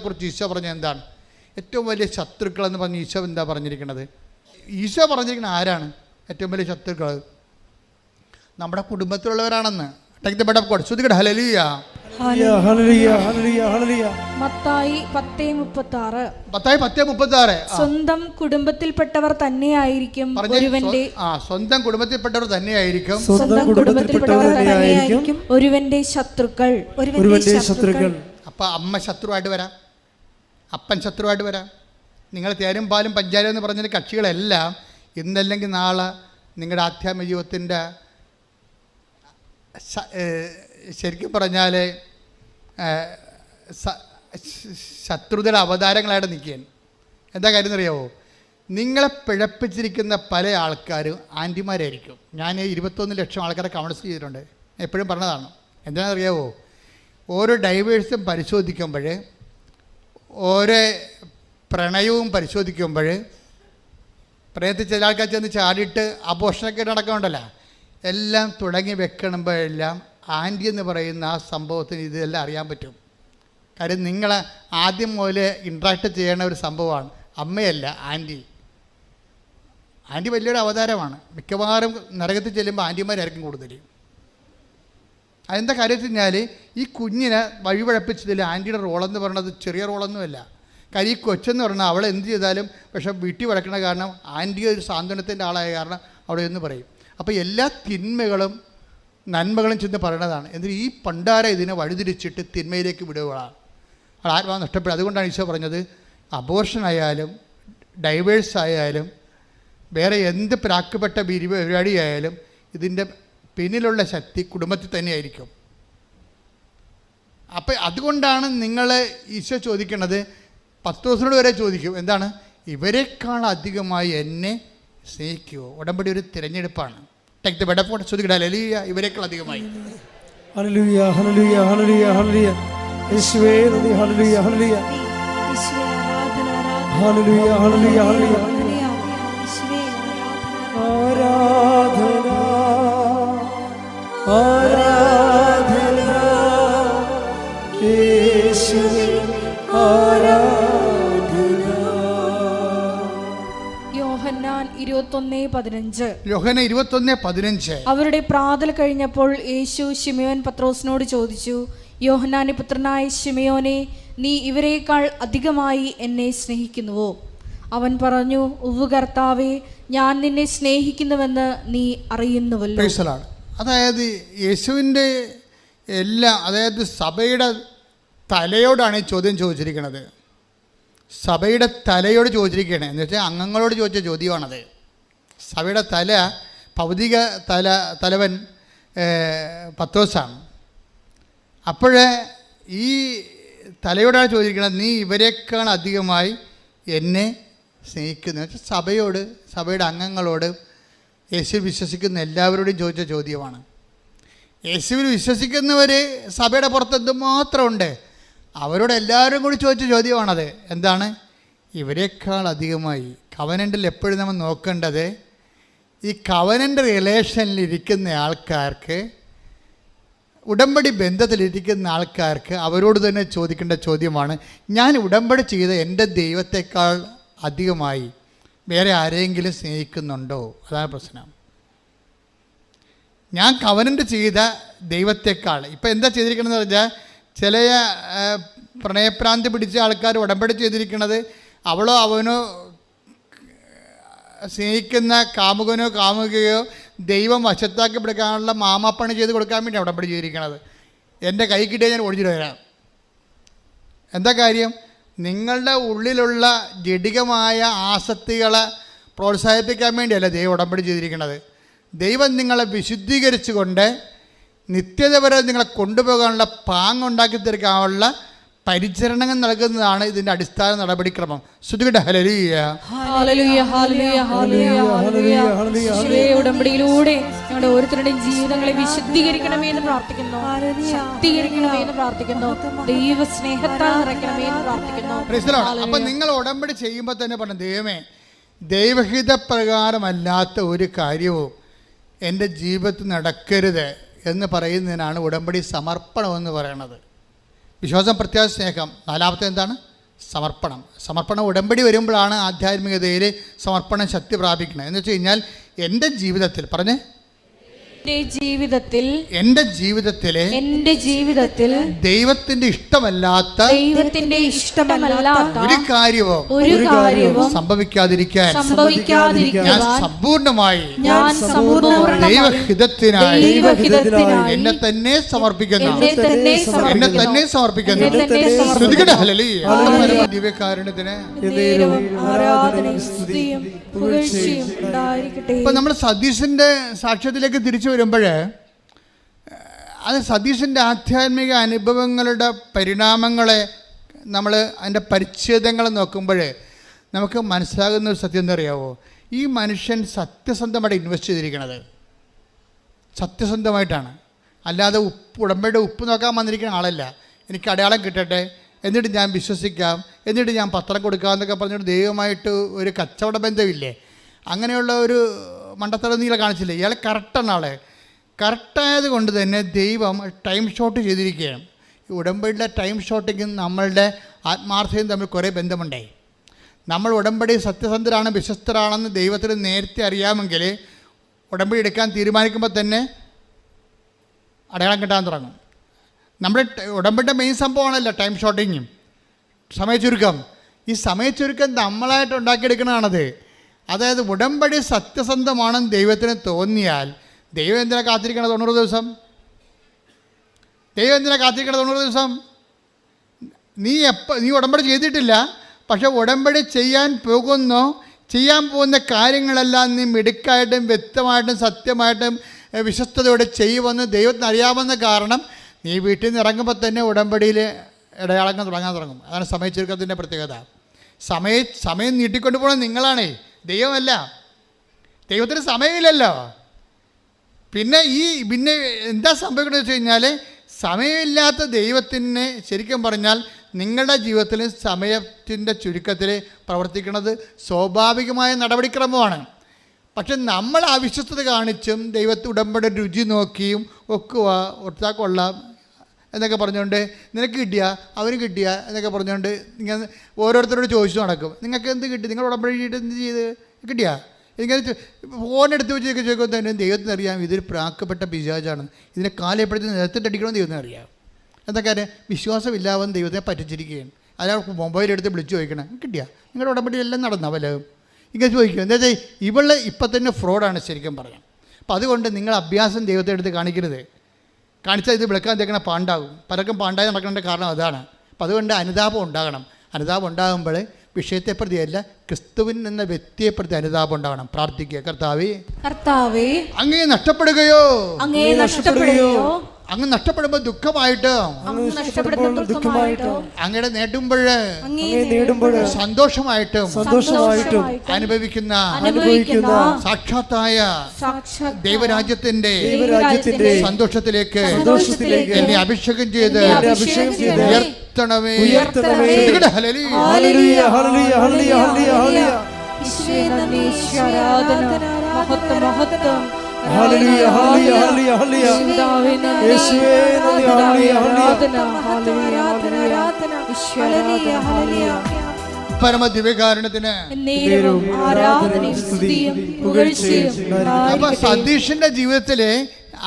കുറിച്ച് ഈശോ പറഞ്ഞത് എന്താണ്? ഏറ്റവും വലിയ ശത്രുക്കളെന്ന് പറഞ്ഞ് ഈശോ എന്താ പറഞ്ഞിരിക്കുന്നത്? ഈശോ പറഞ്ഞിരിക്കുന്നത് ആരാണ് ഏറ്റവും വലിയ ശത്രുക്കൾ? നമ്മുടെ കുടുംബത്തിലുള്ളവരാണെന്ന്. മത്തായി 10:36. മത്തായി 10:36. സ്വന്തം കുടുംബത്തിൽപ്പെട്ടവർ തന്നെയായിരിക്കും ഒരുവന്റെ സ്വന്തം കുടുംബത്തിൽപ്പെട്ടവർ തന്നെയായിരിക്കും ഒരുവന്റെ ശത്രുക്കൾ. അപ്പം അമ്മ ശത്രുവായിട്ട് വരാം, അപ്പൻ ശത്രുവായിട്ട് വരാം. നിങ്ങൾ തേരും പാലും പഞ്ചാരം എന്ന് പറഞ്ഞ കക്ഷികളെല്ലാം ഇന്നല്ലെങ്കിൽ നാളെ നിങ്ങളുടെ ആധ്യാത്മിക ജീവിതത്തിൻ്റെ ശരിക്കും പറഞ്ഞാൽ ശത്രുതയുടെ അവതാരങ്ങളായിട്ട് നിൽക്കുകയാണ്. എന്താ കാര്യം എന്നറിയാമോ? നിങ്ങളെ പിഴപ്പിച്ചിരിക്കുന്ന പല ആൾക്കാരും ആൻറ്റിമാരായിരിക്കും. ഞാൻ 21 ലക്ഷം ആൾക്കാരെ കൗൺസിൽ ചെയ്തിട്ടുണ്ട്. എപ്പോഴും പറഞ്ഞതാണ്. എന്താണെന്നറിയാമോ? ഓരോ ഡൈവേഴ്സും പരിശോധിക്കുമ്പോൾ, ഓരോ പ്രണയവും പരിശോധിക്കുമ്പോൾ, പ്രണയത്തിൽ ചില ആൾക്കാർ ചെന്ന് ചാടിയിട്ട് അബോഷണൊക്കെ നടക്കുന്നുണ്ടല്ലോ, എല്ലാം തുടങ്ങി വെക്കണമ്പോഴെല്ലാം ആൻറ്റി എന്ന് പറയുന്ന ആ സംഭവത്തിന് ഇതെല്ലാം അറിയാൻ പറ്റും. കാര്യം നിങ്ങൾ ആദ്യം മുതൽ ഇൻട്രാക്ട് ചെയ്യണ ഒരു സംഭവമാണ്. അമ്മയല്ല, ആൻറ്റി. ആൻറ്റി വലിയൊരു അവതാരമാണ്. മിക്കവാറും നരകത്തിൽ ചെല്ലുമ്പോൾ ആൻറ്റിമാരായിരിക്കും കൂടുതൽ. അതെന്താ കാര്യം വെച്ച് കഴിഞ്ഞാൽ ഈ കുഞ്ഞിനെ വഴിപഴപ്പിച്ചതിൽ ആൻറ്റിയുടെ റോളെന്ന് പറയുന്നത് ചെറിയ റോളൊന്നുമല്ല. കാര്യം ഈ കൊച്ചെന്ന് പറഞ്ഞാൽ അവൾ എന്ത് ചെയ്താലും പക്ഷേ വീട്ടിൽ വഴക്കണ കാരണം ആൻറ്റി ഒരു സാന്ത്വനത്തിൻ്റെ ആളായ കാരണം അവിടെ എന്ന് പറയും. അപ്പോൾ എല്ലാ തിന്മകളും നന്മകളും ചെന്ന് പറയണതാണ്. എന്നിട്ട് ഈ പണ്ടാര ഇതിനെ വഴിതിരിച്ചിട്ട് തിന്മയിലേക്ക് വിടുകയാണ്. അത് ആത്മാവ് നഷ്ടപ്പെടും. അതുകൊണ്ടാണ് ഈശോ പറഞ്ഞത്, അബോർഷൻ ആയാലും ഡൈവേഴ്സ് ആയാലും വേറെ എന്ത് പ്രാക്കപ്പെട്ട പരിപാടിയായാലും ഇതിൻ്റെ പിന്നിലുള്ള ശക്തി കുടുംബത്തിൽ തന്നെയായിരിക്കും. അപ്പം അതുകൊണ്ടാണ് നിങ്ങൾ ഈശോ ചോദിക്കുന്നത്, പത്രോസിനോട് വരെ ചോദിക്കും, എന്താണ്? ഇവരെക്കാൾ അധികമായി എന്നെ സ്നേഹിക്കുമോ? ഉടമ്പടി ഒരു തിരഞ്ഞെടുപ്പാണ്. ഇവരെക്കാൾ അധികമായി. യോഹന്നാൻ 21:15. അവരുടെ പ്രാതൽ കഴിഞ്ഞപ്പോൾ യേശു ശിമയോൻ പത്രോസിനോട് ചോദിച്ചു, യോഹന്നാന്റെ പുത്രനായ ശിമയോനെ, നീ ഇവരെക്കാൾ അധികമായി എന്നെ സ്നേഹിക്കുന്നുവോ? അവൻ പറഞ്ഞു, ഉവ്വ് കർത്താവേ, ഞാൻ നിന്നെ സ്നേഹിക്കുന്നുവെന്ന് നീ അറിയുന്നുവല്ലോ. അതായത് യേശുവിൻ്റെ അതായത് സഭയുടെ തലയോടാണ് ഈ ചോദ്യം ചോദിച്ചിരിക്കുന്നത്. സഭയുടെ തലയോട് ചോദിച്ചിരിക്കുകയാണ്. എന്ന് വെച്ചാൽ അംഗങ്ങളോട് ചോദിച്ച ചോദ്യമാണത്. സഭയുടെ ഭൗതിക തലവൻ പത്രോസാണ്. അപ്പോഴേ ഈ തലയോടാണ് ചോദിച്ചിരിക്കുന്നത്, നീ ഇവരെക്കാൾ അധികമായി എന്നെ സ്നേഹിക്കുന്നു. വെച്ചാൽ സഭയുടെ അംഗങ്ങളോട്, യേശുവിൽ വിശ്വസിക്കുന്ന എല്ലാവരോടും ചോദിച്ച ചോദ്യമാണ്. യേശുവിൽ വിശ്വസിക്കുന്നവർ സഭയുടെ പുറത്ത് എന്തുമാത്രമുണ്ട്, അവരോട് എല്ലാവരും കൂടി ചോദിച്ച ചോദ്യമാണത്. എന്താണ്? ഇവരെക്കാൾ അധികമായി. കവനൻ്റിൽ എപ്പോഴും നമ്മൾ നോക്കേണ്ടത്, ഈ കവനൻ്റ് റിലേഷനിലിരിക്കുന്ന ആൾക്കാർക്ക്, ഉടമ്പടി ബന്ധത്തിലിരിക്കുന്ന ആൾക്കാർക്ക് അവരോട് തന്നെ ചോദിക്കേണ്ട ചോദ്യമാണ്, ഞാൻ ഉടമ്പടി ചെയ്ത എൻ്റെ ദൈവത്തെക്കാൾ അധികമായി വേറെ ആരെങ്കിലും സ്നേഹിക്കുന്നുണ്ടോ? അതാണ് പ്രശ്നം. ഞാൻ കവനൻ്റ് ചെയ്ത ദൈവത്തെക്കാൾ. ഇപ്പം എന്താ ചെയ്തിരിക്കണമെന്ന് പറഞ്ഞാൽ, ചില പ്രണയപ്രാന്തി പിടിച്ച ആൾക്കാർ ഉടമ്പടി ചെയ്തിരിക്കുന്നത് അവളോ അവനോ സ്നേഹിക്കുന്ന കാമുകനോ കാമുകയോ ദൈവം വശത്താക്കി പിടിക്കാനുള്ള മാമാപ്പണി ചെയ്ത് കൊടുക്കാൻ വേണ്ടി ഉടമ്പടി ചെയ്തിരിക്കുന്നത്. എൻ്റെ കൈ കിട്ടിയാൽ ഞാൻ ഒഴിച്ചിട്ട് വരാം. എന്താ കാര്യം? നിങ്ങളുടെ ഉള്ളിലുള്ള ജഡികമായ ആസക്തികളെ പ്രോത്സാഹിപ്പിക്കാൻ വേണ്ടിയല്ല ദൈവം ഉടമ്പടി ചെയ്തിരിക്കുന്നത്. ദൈവം നിങ്ങളെ വിശുദ്ധീകരിച്ചുകൊണ്ട് നിത്യത വരെ നിങ്ങളെ കൊണ്ടുപോകാനുള്ള പാങ്ങുണ്ടാക്കി തീർക്കാനുള്ള പരിചരണങ്ങൾ നൽകുന്നതാണ് ഇതിൻ്റെ അടിസ്ഥാന നടപടിക്രമം. ഉടമ്പടിയിലൂടെ ഞങ്ങളുടെ ഓരോരുത്തരുടെയും ജീവിതങ്ങളെ വിശുദ്ധീകരിക്കണമേ എന്ന് പ്രാർത്ഥിക്കുന്നു, ശക്തീകരിക്കണമേ എന്ന് പ്രാർത്ഥിക്കുന്നു, ദൈവ സ്നേഹത്താൽ നിറയ്ക്കണമേ എന്ന് പ്രാർത്ഥിക്കുന്നു. അപ്പൊ നിങ്ങൾ ഉടമ്പടി ചെയ്യുമ്പോൾ തന്നെ പറഞ്ഞു, ദൈവമേ, ദൈവഹിത പ്രകാരമല്ലാത്ത ഒരു കാര്യവും എൻ്റെ ജീവിതത്തിൽ നടക്കരുത് എന്ന് പറയുന്നതിനാണ് ഉടമ്പടി സമർപ്പണം എന്ന് പറയുന്നത്. വിശ്വാസം, പ്രത്യാശ, സ്നേഹം. നാലാമത്തെ എന്താണ്? സമർപ്പണം ഉടമ്പടി വരുമ്പോഴാണ് ആധ്യാത്മികതയിൽ സമർപ്പണം ശക്തി പ്രാപിക്കുന്നത്. എന്ന് വെച്ച് കഴിഞ്ഞാൽ എൻ്റെ ജീവിതത്തിൽ എൻ്റെ ജീവിതത്തിലെ ദൈവത്തിന്റെ ഇഷ്ടമല്ലാത്ത ഒരു കാര്യവും സംഭവിക്കാതിരിക്കാൻ ഞാൻ സമ്പൂർണമായി ദൈവഹിതത്തിനായി എന്നെ തന്നെ സമർപ്പിക്കുന്നു. ദിവ്യകാരുണ്യത്തിന് ഇപ്പൊ നമ്മൾ സതീശന്റെ സാക്ഷ്യത്തിലേക്ക് തിരിച്ചു വരുമ്പോൾ അത് സതീശൻ്റെ ആധ്യാത്മിക അനുഭവങ്ങളുടെ പരിണാമങ്ങളെ നമ്മൾ അതിൻ്റെ പരിച്ഛേദങ്ങൾ നോക്കുമ്പോൾ നമുക്ക് മനസ്സിലാകുന്ന ഒരു സത്യം എന്താ അറിയാമോ? ഈ മനുഷ്യൻ സത്യസന്ധമായിട്ട് ഇൻവെസ്റ്റ് ചെയ്തിരിക്കുന്നത് സത്യസന്ധമായിട്ടാണ്, അല്ലാതെ ഉടമ്പടിയുടെ ഉപ്പ് നോക്കാൻ വന്നിരിക്കുന്ന ആളല്ല. എനിക്ക് അടയാളം കിട്ടട്ടെ, എന്നിട്ട് ഞാൻ വിശ്വസിക്കാം, എന്നിട്ട് ഞാൻ പത്രം കൊടുക്കാം എന്നൊക്കെ പറഞ്ഞിട്ട് ദൈവമായിട്ട് ഒരു കച്ചവട ബന്ധമില്ലേ? അങ്ങനെയുള്ള ഒരു മണ്ടത്തരം നീളെ കാണിച്ചില്ലേ? ഇയാൾ കറക്റ്റാണ്. ആളെ കറക്റ്റായത് കൊണ്ട് തന്നെ ദൈവം ടൈം ഷോട്ട് ചെയ്തിരിക്കുകയാണ്. ഈ ഉടമ്പടിയുടെ ടൈം ഷോട്ടിങ്ങും നമ്മളുടെ ആത്മാർത്ഥതയും തമ്മിൽ കുറേ ബന്ധമുണ്ടായി. നമ്മൾ ഉടമ്പടി സത്യസന്ധരാണ്, വിശ്വസ്തരാണെന്ന് ദൈവത്തിന് നേരത്തെ അറിയാമെങ്കിൽ ഉടമ്പടി എടുക്കാൻ തീരുമാനിക്കുമ്പോൾ തന്നെ അടയാളം കിട്ടാൻ തുടങ്ങും. നമ്മുടെ ഉടമ്പടിയുടെ മെയിൻ സംഭവമാണല്ലോ ടൈം ഷോട്ടിങ്ങും സമയച്ചുരുക്കം. ഈ സമയച്ചുരുക്കം നമ്മളായിട്ട് ഉണ്ടാക്കിയെടുക്കണതാണത്. അതായത് ഉടമ്പടി സത്യസന്ധമാണെന്ന് ദൈവത്തിന് തോന്നിയാൽ ദൈവം എന്തിനാ കാത്തിരിക്കണം 90 ദിവസം? ദൈവം എന്തിനാ കാത്തിരിക്കണം 90 ദിവസം? നീ ഉടമ്പടി ചെയ്തിട്ടില്ല, പക്ഷെ ഉടമ്പടി ചെയ്യാൻ പോകുന്ന കാര്യങ്ങളെല്ലാം നീ മിടുക്കായിട്ടും വ്യക്തമായിട്ടും സത്യമായിട്ടും വിശ്വസ്തയോടെ ചെയ്യുമെന്ന് ദൈവത്തിന് അറിയാമെന്ന കാരണം നീ വീട്ടിൽ നിന്ന് ഇറങ്ങുമ്പോൾ തന്നെ ഉടമ്പടിയിൽ ഇടയാളങ്ങൾ തുടങ്ങാൻ തുടങ്ങും. അതാണ് സമയച്ചുരുക്കത്തിൻ്റെ പ്രത്യേകത. സമയം നീട്ടിക്കൊണ്ടു പോകണം നിങ്ങളാണേ, ദൈവമല്ല. ദൈവത്തിന് സമയമില്ലല്ലോ. പിന്നെ എന്താ സംഭവിക്കുന്നത് വെച്ച് കഴിഞ്ഞാൽ, സമയമില്ലാത്ത ദൈവത്തിന് ശരിക്കും പറഞ്ഞാൽ നിങ്ങളുടെ ജീവിതത്തിൽ സമയത്തിൻ്റെ ചുരുക്കത്തിൽ പ്രവർത്തിക്കുന്നത് സ്വാഭാവികമായ നടപടിക്രമമാണ്. പക്ഷെ നമ്മൾ അവിശ്വസ്തത കാണിച്ചും ദൈവത്തെ ഉടമ്പടി രുചി നോക്കിയും ഒക്കുക ഒട്ടാ കൊള്ളാം എന്നൊക്കെ പറഞ്ഞുകൊണ്ട് നിനക്ക് കിട്ടിയ അവന് കിട്ടിയ എന്നൊക്കെ പറഞ്ഞുകൊണ്ട് ഇങ്ങനെ ഓരോരുത്തരോട് ചോദിച്ചു നടക്കും. നിങ്ങൾക്ക് എന്ത് കിട്ടി? നിങ്ങൾ ഉടമ്പടി എന്ത് ചെയ്ത് കിട്ടിയാ? ഇങ്ങനെ ഫോണെടുത്ത് വെച്ച് ചോദിക്കുമ്പോൾ തന്നെ ദൈവത്തിന് അറിയാം ഇതൊരു പ്രാക്കപ്പെട്ട പിശാചാണ്, ഇതിനെ കാലെപ്പോഴത്തേക്ക് നിലത്തിട്ടടിക്കണമെന്ന് ദൈവത്തിന് അറിയാം. എന്താ കാര്യം? വിശ്വാസമില്ലാവെന്ന് ദൈവത്തെ പറ്റിച്ചിരിക്കുകയാണ്. അയാൾ മൊബൈലെടുത്ത് വിളിച്ച് ചോദിക്കണം കിട്ടിയാ? നിങ്ങളുടെ ഉടമ്പടി എല്ലാം നടന്ന വല്ലതും ഇങ്ങനെ ചോദിക്കും. എന്താ വെച്ചാൽ ഇവള് ഇപ്പം തന്നെ ഫ്രോഡാണ് ശരിക്കും പറയാം. അപ്പം അതുകൊണ്ട് നിങ്ങൾ അഭ്യാസം ദൈവത്തെ എടുത്ത് കാണിക്കരുത്. കാണിച്ചാൽ ഇത് വിളക്കാൻ തേക്കണ പാണ്ടാകും. പലർക്കും പാണ്ടായി നടക്കേണ്ട കാരണം അതാണ്. അപ്പം അതുകൊണ്ട് അനുതാപം ഉണ്ടാകണം. അനുതാപം ഉണ്ടാകുമ്പോൾ വിഷയത്തെ പ്രതിയല്ല, ക്രിസ്തുവിൻ എന്ന വ്യക്തിയെ പ്രതി അനുതാപം ഉണ്ടാകണം. പ്രാർത്ഥിക്കുക, കർത്താവേ അങ്ങേ നഷ്ടപ്പെടുകയോ അങ്ങ് നഷ്ടപ്പെടുമ്പോൾ ദുഃഖമായിട്ട് അങ്ങയുടെ നേടുമ്പോൾ സന്തോഷമായിട്ടും അനുഭവിക്കുന്ന സാക്ഷാത്തായ ദൈവരാജ്യത്തിന്റെ സന്തോഷത്തിലേക്ക് എന്നെ അഭിഷേകം ചെയ്ത് ഉയർത്തണമേ. പരമദിവ്യകാരുണ്യത്തിന് അപ്പൊ സതീഷിന്റെ ജീവിതത്തില്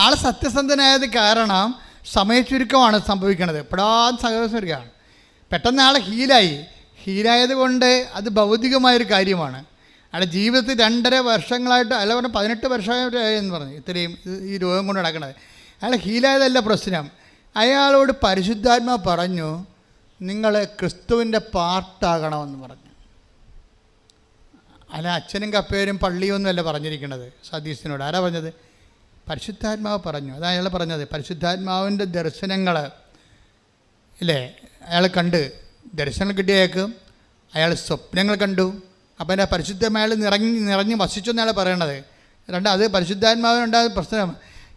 ആള് സത്യസന്ധനായത് കാരണം സമയച്ചുരുക്കമാണ് സംഭവിക്കുന്നത്. പെടാൻ സഹോദരമാണ്. പെട്ടെന്ന് ആളെ ഹീലായത് കൊണ്ട് അത് ഭൗതികമായൊരു കാര്യമാണ്. അയാളുടെ ജീവിതത്തിൽ 2.5 വർഷങ്ങളായിട്ട് അല്ല പറഞ്ഞാൽ 18 വർഷമായിട്ട് എന്ന് പറഞ്ഞു ഇത്രയും ഈ രോഗം കൊണ്ട് നടക്കണത്. അയാൾ ഹീലായതല്ല പ്രശ്നം. അയാളോട് പരിശുദ്ധാത്മാ പറഞ്ഞു നിങ്ങൾ ക്രിസ്തുവിൻ്റെ പാർട്ടാകണമെന്ന് പറഞ്ഞു. അല്ല അച്ഛനും കപ്പേരും പള്ളിയൊന്നുമല്ല പറഞ്ഞിരിക്കുന്നത് സതീശനോട്. ആരാ പറഞ്ഞത്? പരിശുദ്ധാത്മാവ് പറഞ്ഞു. അതാണ് അയാൾ പറഞ്ഞത്. പരിശുദ്ധാത്മാവിൻ്റെ ദർശനങ്ങൾ ഇല്ലേ അയാൾ കണ്ട്, ദർശനങ്ങൾ കിട്ടിയേക്ക് അയാൾ സ്വപ്നങ്ങൾ കണ്ടു. അപ്പം എൻ്റെ പരിശുദ്ധമായ നിറഞ്ഞ് വസിച്ചെന്നാണ് പറയണത്. അത് പരിശുദ്ധാത്മാവിനുണ്ടായ പ്രശ്നം.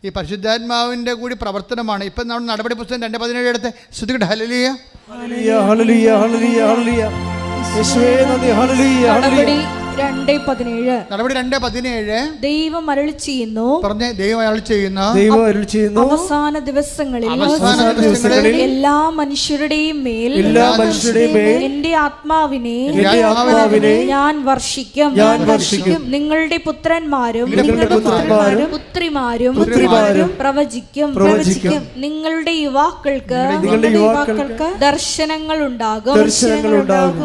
ഈ പരിശുദ്ധാത്മാവിൻ്റെ കൂടി പ്രവർത്തനമാണ്. ഇപ്പം നമ്മൾ നടപടി പുസ്തകം 2:17 എടുത്ത് ശ്രദ്ധിക്കട്ടെ. ഹല്ലേലൂയ 2:17. നടപടി 2:17. ദൈവം അരുളി ചെയ്യുന്നു, പറഞ്ഞ ദൈവം അരുളി ചെയ്യുന്നു, അവസാന ദിവസങ്ങളിൽ എല്ലാ മനുഷ്യരുടെയും മേൽ എന്റെ ആത്മാവിനെ ഞാൻ വർഷിക്കും. നിങ്ങളുടെ പുത്രന്മാരും പുത്രിമാരും പ്രവചിക്കും. നിങ്ങളുടെ യുവാക്കൾക്ക് ദർശനങ്ങൾ ഉണ്ടാകും.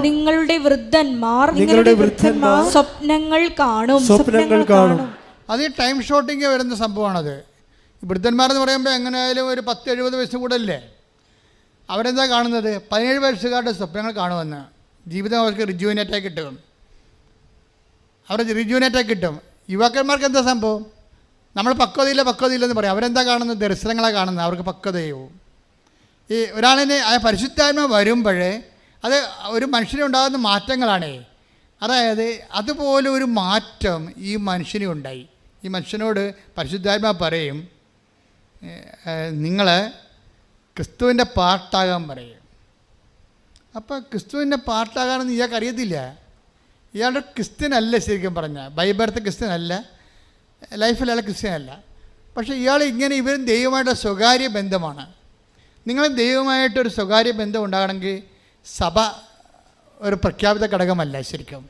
നിങ്ങളുടെ വൃദ്ധന്മാർ സ്വപ്നങ്ങൾ കാണും. അത് ഈ ടൈം ഷോട്ടിങ് വരുന്ന സംഭവമാണത്. വൃദ്ധന്മാരെന്ന് പറയുമ്പോൾ എങ്ങനെയായാലും ഒരു 10-70 വയസ്സ് കൂടെ അല്ലേ. അവരെന്താ കാണുന്നത്? 17 വയസ്സുകാരുടെ സ്വപ്നങ്ങൾ കാണുമെന്ന്. ജീവിതം അവർക്ക് റിജുവിനേറ്റായി കിട്ടും. കിട്ടും. യുവാക്കന്മാർക്ക് എന്താ സംഭവം? നമ്മൾ പക്വതയില്ലെന്ന് പറയും. അവരെന്താ കാണുന്നത്? ദർശനങ്ങളാണ് കാണുന്നത്. അവർക്ക് പക്വതയും. ഈ ഒരാളിനെ പരിശുദ്ധാത്മ വരുമ്പോഴേ അത് ഒരു മനുഷ്യനുണ്ടാകുന്ന മാറ്റങ്ങളാണേ. അതായത് അതുപോലെ ഒരു മാറ്റം ഈ മനുഷ്യനും ഉണ്ടായി. ഈ മനുഷ്യനോട് പരിശുദ്ധാത്മ പറയും, നിങ്ങൾ ക്രിസ്തുവിൻ്റെ പാർട്ടാകാൻ പറയും. അപ്പോൾ ക്രിസ്തുവിൻ്റെ പാർട്ടാകാനെന്ന് ഇയാൾക്ക് അറിയത്തില്ല. ഇയാളുടെ ക്രിസ്ത്യനല്ല, ശരിക്കും പറഞ്ഞാൽ ബൈബിളത്തെ ക്രിസ്ത്യനല്ല, ലൈഫിൽ അയാൾ ക്രിസ്ത്യനല്ല. പക്ഷേ ഇയാൾ ഇങ്ങനെ ഇവരും ദൈവമായിട്ട് സ്വകാര്യ ബന്ധമാണ്. നിങ്ങൾ ദൈവമായിട്ടൊരു സ്വകാര്യ ബന്ധം ഉണ്ടാകണമെങ്കിൽ സഭ ഒരു പ്രഖ്യാപിത ഘടകമല്ല. ശരിക്കും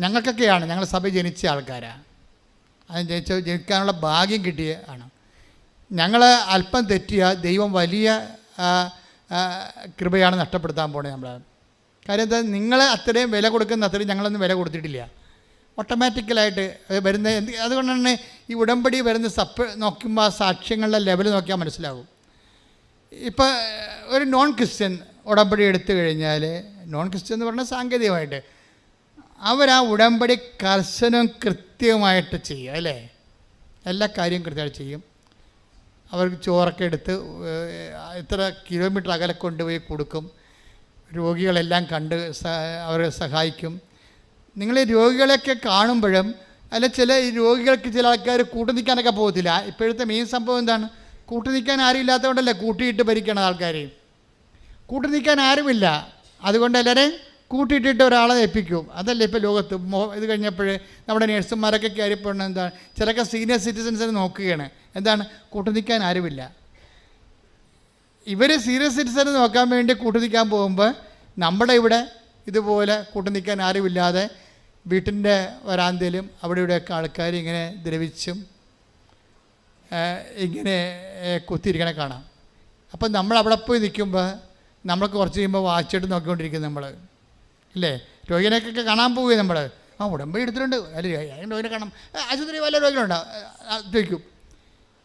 ഞങ്ങൾക്കൊക്കെയാണ്, ഞങ്ങൾ സഭ ജനിച്ച ആൾക്കാരാണ്. അത് ജനിക്കാനുള്ള ഭാഗ്യം കിട്ടിയ ആണ്. ഞങ്ങൾ അല്പം തെറ്റിയ ദൈവം വലിയ കൃപയാണ് നഷ്ടപ്പെടുത്താൻ പോണത് നമ്മൾ. കാര്യം എന്താ? നിങ്ങളെ അത്രയും വില കൊടുക്കുന്ന അത്രയും ഞങ്ങളൊന്നും വില കൊടുത്തിട്ടില്ല. ഓട്ടോമാറ്റിക്കലായിട്ട് വരുന്ന അതുകൊണ്ടാണ് ഈ ഉടമ്പടി വരുന്ന നോക്കുമ്പോൾ സാക്ഷ്യങ്ങളുടെ ലെവൽ നോക്കിയാൽ മനസ്സിലാകും. ഇപ്പോൾ ഒരു നോൺ ക്രിസ്ത്യൻ ഉടമ്പടി എടുത്തു കഴിഞ്ഞാൽ, നോൺ ക്രിസ്ത്യൻ എന്ന് പറഞ്ഞാൽ സാങ്കേതികമായിട്ട് അവരാ ഉടമ്പടി കർശനം കൃത്യമായിട്ട് ചെയ്യും അല്ലേ. എല്ലാ കാര്യവും കൃത്യമായിട്ട് ചെയ്യും. അവർക്ക് ചോറൊക്കെ എടുത്ത് ഇത്ര കിലോമീറ്റർ അകലെ കൊണ്ടുപോയി കൊടുക്കും. രോഗികളെല്ലാം കണ്ട് അവരെ സഹായിക്കും. നിങ്ങൾ ഈ രോഗികളെയൊക്കെ കാണുമ്പോഴും അല്ല, ചില രോഗികൾക്ക് ചില ആൾക്കാർ കൂട്ടു നിൽക്കാനൊക്കെ പോകത്തില്ല. ഇപ്പോഴത്തെ മെയിൻ സംഭവം എന്താണ്? കൂട്ടു നിൽക്കാൻ ആരും ഇല്ലാത്തതുകൊണ്ടല്ലേ കൂട്ടിയിട്ട് ഭരിക്കണ ആൾക്കാർ. കൂട്ടു നിൽക്കാൻ ആരുമില്ല, അതുകൊണ്ട് എല്ലാവരെയും കൂട്ടിയിട്ടിട്ട് ഒരാളെ ഏൽപ്പിക്കും. അതല്ലേ ഇപ്പോൾ ലോകത്ത് ഇത് കഴിഞ്ഞപ്പോൾ നമ്മുടെ നേഴ്സുമാരൊക്കെ കയറിപ്പോണ എന്താണ്, ചിലൊക്കെ സീനിയർ സിറ്റിസൻസിനെ നോക്കുകയാണ്. എന്താണ്? കൂട്ടു നിൽക്കാൻ ആരുമില്ല. ഇവർ സീനിയർ സിറ്റിസനെ നോക്കാൻ വേണ്ടി കൂട്ടു നിൽക്കാൻ പോകുമ്പോൾ നമ്മുടെ ഇവിടെ ഇതുപോലെ കൂട്ടു നിൽക്കാൻ ആരുമില്ലാതെ വീട്ടിൻ്റെ വരാന്തയിലും അവിടെ ഇവിടെയൊക്കെ ആൾക്കാർ ഇങ്ങനെ ദ്രവിച്ചും ഇങ്ങനെ കുത്തിയിരിക്കണ കാണാം. അപ്പം നമ്മൾ അവിടെ പോയി നിൽക്കുമ്പോൾ നമ്മൾക്ക് കുറച്ച് കഴിയുമ്പോൾ വാച്ചിട്ട് നോക്കിക്കൊണ്ടിരിക്കും നമ്മൾ ഇല്ലേ. രോഗിനെയൊക്കെ കാണാൻ പോവുകയും നമ്മൾ ഉടമ്പടി എടുത്തിട്ടുണ്ട്, അല്ല രോഗിനെ കാണാം, ആശുപത്രി വല്ല രോഗികളുണ്ടോ ചോദിക്കും.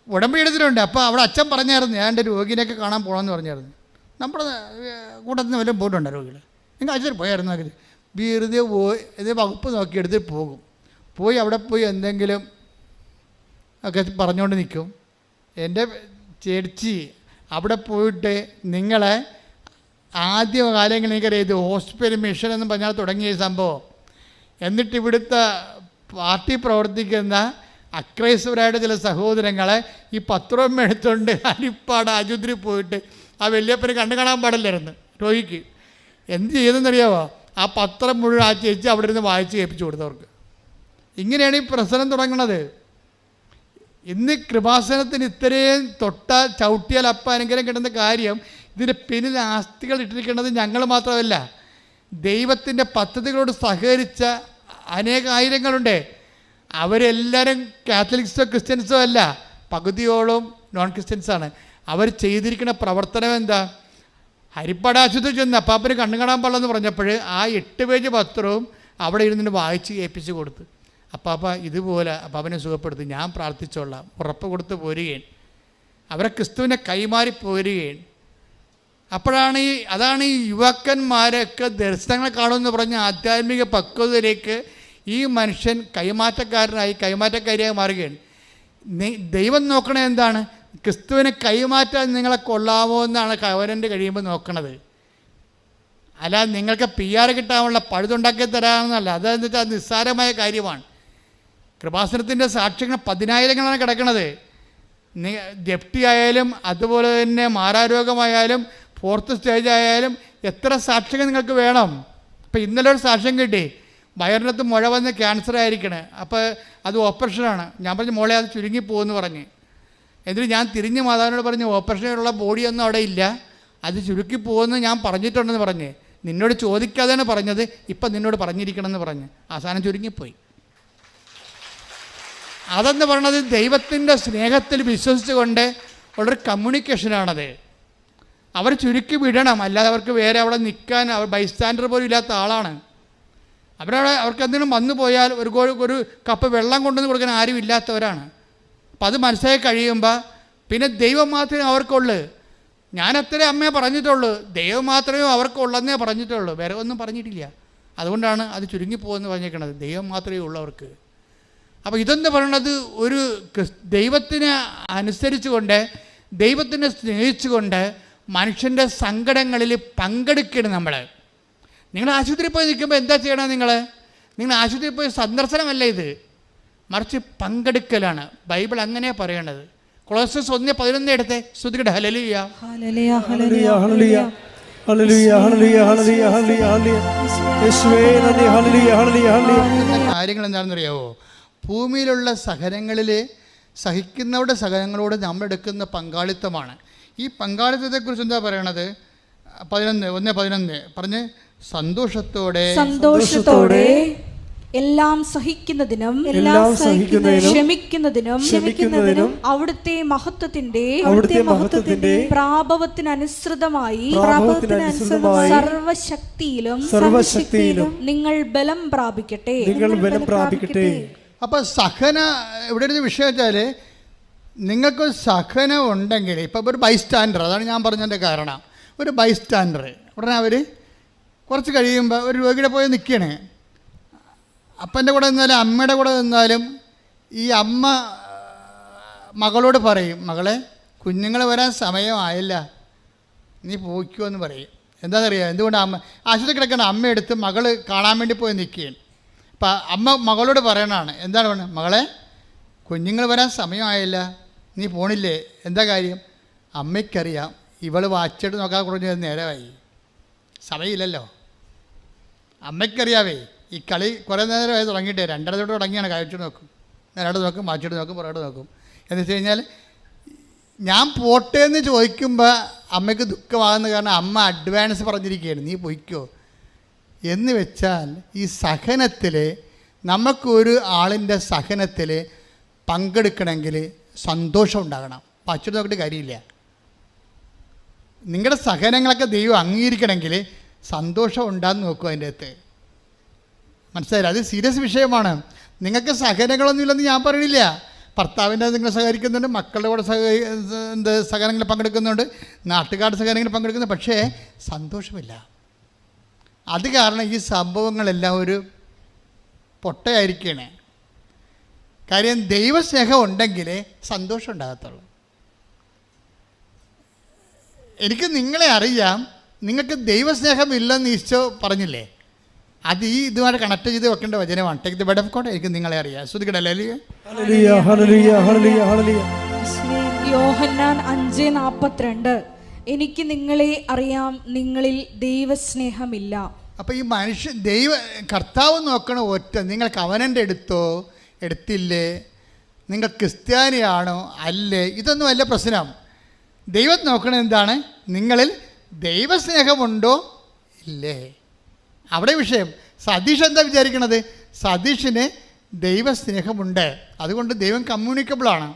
ഉടമ്പടി എടുത്തിട്ടുണ്ട്. അപ്പോൾ അവിടെ അച്ഛൻ പറഞ്ഞായിരുന്നു, ഞാൻ എൻ്റെ രോഗിനെയൊക്കെ കാണാൻ പോകണമെന്ന് പറഞ്ഞായിരുന്നു. നമ്മുടെ കൂട്ടത്തിൽ നിന്ന് വല്ലതും പോയിട്ടുണ്ടോ രോഗികൾ? നിങ്ങൾ ആശുപത്രി പോയായിരുന്നു. വെറുതെ പോയി ഇത് വകുപ്പ് നോക്കിയെടുത്ത് പോകും. പോയി അവിടെ പോയി എന്തെങ്കിലും ഒക്കെ പറഞ്ഞുകൊണ്ട് നിൽക്കും. എൻ്റെ ചേച്ചി അവിടെ പോയിട്ട് നിങ്ങളെ ആദ്യ കാലങ്ങളിൽ എനിക്കറിയാം, ഇത് ഹോസ്പിറ്റൽ മിഷൻ എന്ന് പറഞ്ഞാൽ തുടങ്ങിയ സംഭവം. എന്നിട്ട് ഇവിടുത്തെ പാർട്ടി പ്രവർത്തിക്കുന്ന അക്രൈസ്തവരായിട്ട് ചില സഹോദരങ്ങളെ ഈ പത്രം എടുത്തുകൊണ്ട് ഹരിപ്പാട് ആശുപത്രി പോയിട്ട് ആ വല്യപ്പന് കണ്ടു കാണാൻ പാടില്ലായിരുന്നു രോഗിക്ക്. എന്ത് ചെയ്തെന്നറിയാമോ? ആ പത്രം മുഴുവൻ ആ ചേച്ചി അവിടെ ഇരുന്ന് വായിച്ച് കേൾപ്പിച്ചു കൊടുത്തവർക്ക്. ഇങ്ങനെയാണ് ഈ പ്രശ്നം തുടങ്ങുന്നത്. ഇന്ന് കൃപാസനത്തിന് ഇത്രയും ചവിട്ടിയാൽ അപ്പം അനുഗ്രഹം കിട്ടുന്ന കാര്യം, ഇതിൻ്റെ പിന്നിൽ ആസ്തികൾ ഇട്ടിരിക്കുന്നത് ഞങ്ങൾ മാത്രമല്ല, ദൈവത്തിൻ്റെ പദ്ധതികളോട് സഹകരിച്ച അനേകായിരങ്ങളുണ്ട്. അവരെല്ലാവരും കാത്തലിക്സോ ക്രിസ്ത്യൻസോ അല്ല, പകുതിയോളം നോൺ ക്രിസ്ത്യൻസാണ്. അവർ ചെയ്തിരിക്കുന്ന പ്രവർത്തനം എന്താ? ഹരിപ്പാട് ആശുപത്രി ചെന്ന് അപ്പാപ്പന് കണ്ണു കാണാൻ പാടില്ലെന്ന് പറഞ്ഞപ്പോൾ ആ 8 പേജ് പത്രവും അവിടെ ഇരുന്നിട്ട് വായിച്ച് കേൾപ്പിച്ച് കൊടുത്ത്, അപ്പാപ്പ ഇതുപോലെ അപ്പാപ്പനെ സുഖപ്പെടുത്തി, ഞാൻ പ്രാർത്ഥിച്ചോളാം, ഉറപ്പ് കൊടുത്ത് പോരുകയാണ്. അവരെ ക്രിസ്തുവിനെ കൈമാറി പോരുകയാണ്. അപ്പോഴാണ് അതാണ് ഈ യുവാക്കന്മാരൊക്കെ ദർശനങ്ങൾ കാണുമെന്ന് പറഞ്ഞ ആധ്യാത്മിക പക്വതയിലേക്ക് ഈ മനുഷ്യൻ കൈമാറ്റക്കാരിയായി മാറുകയാണ്. ദൈവം നോക്കണത് എന്താണ്? ക്രിസ്തുവിനെ കൈമാറ്റാൻ നിങ്ങളെ കൊള്ളാമോ എന്നാണ് കവനൻ്റ് കഴിയുമ്പോൾ നോക്കണത്. അല്ലാതെ നിങ്ങൾക്ക് PR കിട്ടാനുള്ള പഴുതുണ്ടാക്കി തരാമെന്നല്ല. അതെന്ന് വെച്ചാൽ അത് നിസ്സാരമായ കാര്യമാണ്. കൃപാസനത്തിൻ്റെ സാക്ഷ്യങ്ങൾ 10,000ങ്ങളാണ് കിടക്കുന്നത്. ജപ്തി ആയാലും അതുപോലെ തന്നെ മാറാരോഗമായാലും 4th സ്റ്റേജ് ആയാലും എത്ര സാക്ഷ്യങ്ങൾ നിങ്ങൾക്ക് വേണം? ഇപ്പം ഇന്നലെ ഒരു സാക്ഷ്യം കിട്ടി, വയറിനകത്ത് മുഴ വന്ന് ക്യാൻസർ ആയിരിക്കണേ, അപ്പോൾ അത് ഓപ്പറേഷനാണ്. ഞാൻ പറഞ്ഞു മോളെ അത് ചുരുങ്ങിപ്പോകുമെന്ന് പറഞ്ഞ്. എന്നിട്ട് ഞാൻ തിരിഞ്ഞ് മാതാവിനോട് പറഞ്ഞു ഓപ്പറേഷനുള്ള ബോഡിയൊന്നും അവിടെ ഇല്ല, അത് ചുരുക്കിപ്പോകുമെന്ന് ഞാൻ പറഞ്ഞിട്ടുണ്ടെന്ന് പറഞ്ഞ്. നിന്നോട് ചോദിക്കാതെയാണ് പറഞ്ഞത്, ഇപ്പം നിന്നോട് പറഞ്ഞിരിക്കണമെന്ന് പറഞ്ഞ് അവസാനം ചുരുങ്ങിപ്പോയി. അതെന്ന് പറയണത് ദൈവത്തിൻ്റെ സ്നേഹത്തിൽ വിശ്വസിച്ചുകൊണ്ട് ഉള്ളൊരു കമ്മ്യൂണിക്കേഷനാണത്. അവർ ചുരുക്കി വിടണം, അല്ലാതെ അവർക്ക് വേറെ അവിടെ നിൽക്കാൻ അവർ ബൈസ്റ്റാൻഡർ പോലും ഇല്ലാത്ത ആളാണ്. അവർക്ക് എന്തെങ്കിലും വന്നു പോയാൽ ഒരു കപ്പ് വെള്ളം കൊണ്ടുവന്ന് കൊടുക്കാൻ ആരും ഇല്ലാത്തവരാണ്. അപ്പം അത് മനസ്സിലാക്കി കഴിയുമ്പോൾ പിന്നെ ദൈവം മാത്രമേ അവർക്കുള്ളൂ. ഞാൻ അത്രേ അമ്മയെ പറഞ്ഞിട്ടുള്ളൂ, ദൈവം മാത്രമേ അവർക്കുള്ളെന്നേ പറഞ്ഞിട്ടുള്ളൂ, വേറെ ഒന്നും പറഞ്ഞിട്ടില്ല. അതുകൊണ്ടാണ് അത് ചുരുങ്ങിപ്പോകുമെന്ന് പറഞ്ഞേക്കണത്, ദൈവം മാത്രമേ ഉള്ളവർക്ക്. അപ്പോൾ ഇതെന്ന് പറയുന്നത് ഒരു ദൈവത്തിനെ അനുസരിച്ചുകൊണ്ട് ദൈവത്തിനെ സ്നേഹിച്ചുകൊണ്ട് മനുഷ്യൻ്റെ സങ്കടങ്ങളിൽ പങ്കെടുക്കണം. നിങ്ങൾ ആശുപത്രിയിൽ പോയി നിൽക്കുമ്പോൾ എന്താ ചെയ്യണം? നിങ്ങൾ ആശുപത്രിയിൽ പോയി സന്ദർശനമല്ല ഇത്, മറിച്ച് പങ്കെടുക്കലാണ്. ബൈബിൾ അങ്ങനെ പറയണത്. കൊളോസ്യസ് 1:11 എടുത്തേ, ശ്രുതികട ഹല്ലേലൂയ ഹല്ലേലൂയ ഹല്ലേലൂയ ഹല്ലേലൂയ ഹല്ലേലൂയ ഹല്ലേലൂയ ഹല്ലേലൂയ ഹല്ലേലൂയ യേശുവേ നന്ദി ഹല്ലേലൂയ ഹല്ലേലൂയ ഹല്ലേലൂയ. കാര്യങ്ങൾ എന്താണെന്ന് അറിയാവോ? ഭൂമിയിലുള്ള സഹിക്കുന്നവരുടെ സഹനങ്ങളോട് നമ്മളെടുക്കുന്ന പങ്കാളിത്തമാണ്. ഈ പങ്കാളിത്തത്തെക്കുറിച്ച് എന്താ പറയണത്? 1:11 പറഞ്ഞ് സന്തോഷത്തോടെ എല്ലാം സഹിക്കുന്നതിനും ക്ഷമിക്കുന്നതിനും അവിടുത്തെ മഹത്വത്തിന്റെ പ്രാഭവത്തിനനുസൃതമായി സർവശക്തിയിലും നിങ്ങൾ ബലം പ്രാപിക്കട്ടെ. അപ്പോൾ ഇവിടെ ഒരു വിഷയം വെച്ചാൽ നിങ്ങൾക്കൊരു സഹനം ഉണ്ടെങ്കിൽ, ഇപ്പം ഒരു ബൈസ്റ്റാൻഡർ, അതാണ് ഞാൻ പറഞ്ഞതിൻ്റെ കാരണം. ഒരു ബൈസ്റ്റാൻഡർ ഉടനെ അവർ കുറച്ച് കഴിയുമ്പോൾ ഒരു രോഗിയുടെ പോയി നിൽക്കണേ, അപ്പൻ്റെ കൂടെ നിന്നാലും അമ്മയുടെ കൂടെ നിന്നാലും ഈ അമ്മ മകളോട് പറയും, മകളെ കുഞ്ഞുങ്ങൾ വരാൻ സമയമായില്ല, നീ പോയിക്കോ എന്ന് പറയും. എന്താണെന്നറിയാം? എന്തുകൊണ്ട് ആശുപത്രി കിടക്കുന്ന അമ്മയെടുത്ത് മകൾ കാണാൻ വേണ്ടി പോയി നിൽക്കുകയാണ്. അപ്പം അമ്മ മകളോട് പറയണതാണ്, എന്താണ് പറയുന്നത്? മകളെ കുഞ്ഞുങ്ങൾ വരാൻ സമയമായില്ല, നീ പോണില്ലേ? എന്താ കാര്യം? അമ്മയ്ക്കറിയാം ഇവൾ വാച്ചിട്ട് നോക്കാൻ കുറഞ്ഞ നേരമായി, സമയമില്ലല്ലോ. അമ്മയ്ക്കറിയാവേ ഈ കളി കുറേ നേരമായി തുടങ്ങിയിട്ടേ, 2:30 തൊട്ട് തുടങ്ങിയാണ്. കഴിച്ചിട്ട് നോക്കും, നേരോട്ട് നോക്കും, വാച്ചിട്ട് നോക്കും, പുറകോട്ട് നോക്കും. എന്ന് വെച്ച് കഴിഞ്ഞാൽ ഞാൻ പോട്ടെ എന്ന് ചോദിക്കുമ്പോൾ അമ്മയ്ക്ക് ദുഃഖമാകുന്ന കാരണം അമ്മ അഡ്വാൻസ് പറഞ്ഞിരിക്കുകയാണ്, നീ പൊയ്ക്കോ എന്ന് വെച്ചാൽ ഈ സഹനത്തിൽ നമുക്കൊരു ആളിൻ്റെ സഹനത്തിൽ പങ്കെടുക്കണമെങ്കിൽ സന്തോഷം ഉണ്ടാകണം. പച്ചിട്ട് നോക്കിയിട്ട് കാര്യമില്ല. നിങ്ങളുടെ സഹനങ്ങളൊക്കെ ദൈവം അംഗീകരിക്കണമെങ്കിൽ സന്തോഷം ഉണ്ടാകുന്ന നോക്കും. അതിൻ്റെ അകത്ത് മനസ്സിലായില്ല? അത് സീരിയസ് വിഷയമാണ്. നിങ്ങൾക്ക് സഹനങ്ങളൊന്നുമില്ലെന്ന് ഞാൻ പറയണില്ല. ഭർത്താവിൻ്റെ നിങ്ങൾ സഹകരിക്കുന്നുണ്ട്, മക്കളുടെ കൂടെ സഹനങ്ങളിൽ പങ്കെടുക്കുന്നുണ്ട്, നാട്ടുകാരുടെ സഹനങ്ങളിൽ പങ്കെടുക്കുന്നുണ്ട്, പക്ഷേ സന്തോഷമില്ല. അത് കാരണം ഈ സംഭവങ്ങളെല്ലാം ഒരു പൊട്ടയായിരിക്കുകയാണ്. കാര്യം ദൈവസ്നേഹം ഉണ്ടെങ്കിലേ സന്തോഷം ഉണ്ടാകത്തുള്ളൂ. എനിക്ക് നിങ്ങളെ അറിയാം, നിങ്ങൾക്ക് ദൈവസ്നേഹം ഇല്ലെന്ന് ഈശോ പറഞ്ഞില്ലേ? അത് ഈ ഇതുമായിട്ട് കണക്ട് ചെയ്ത് വെക്കേണ്ട വചനമാണ്. Take the bed of God. എനിക്ക് നിങ്ങളെ അറിയാം. ശ്രുതിക്കട്ടെ. യോഹന്നാൻ 5:42 എനിക്ക് നിങ്ങളെ അറിയാം, നിങ്ങളിൽ ദൈവസ്നേഹമില്ല. അപ്പോൾ ഈ കർത്താവ് നോക്കണ ഒറ്റ, നിങ്ങൾ കവനൻ്റ് എടുത്തില്ലേ, നിങ്ങൾ ക്രിസ്ത്യാനിയാണോ അല്ലേ, ഇതൊന്നും അല്ല പ്രശ്നം. ദൈവം നോക്കണത് എന്താണ്? നിങ്ങളിൽ ദൈവസ്നേഹമുണ്ടോ ഇല്ലേ, അവിടെ വിഷയം. സതീഷ് എന്താ വിചാരിക്കണത്? സതീഷിന് ദൈവസ്നേഹമുണ്ട്, അതുകൊണ്ട് ദൈവം കമ്മ്യൂണിക്കബിളാണ്.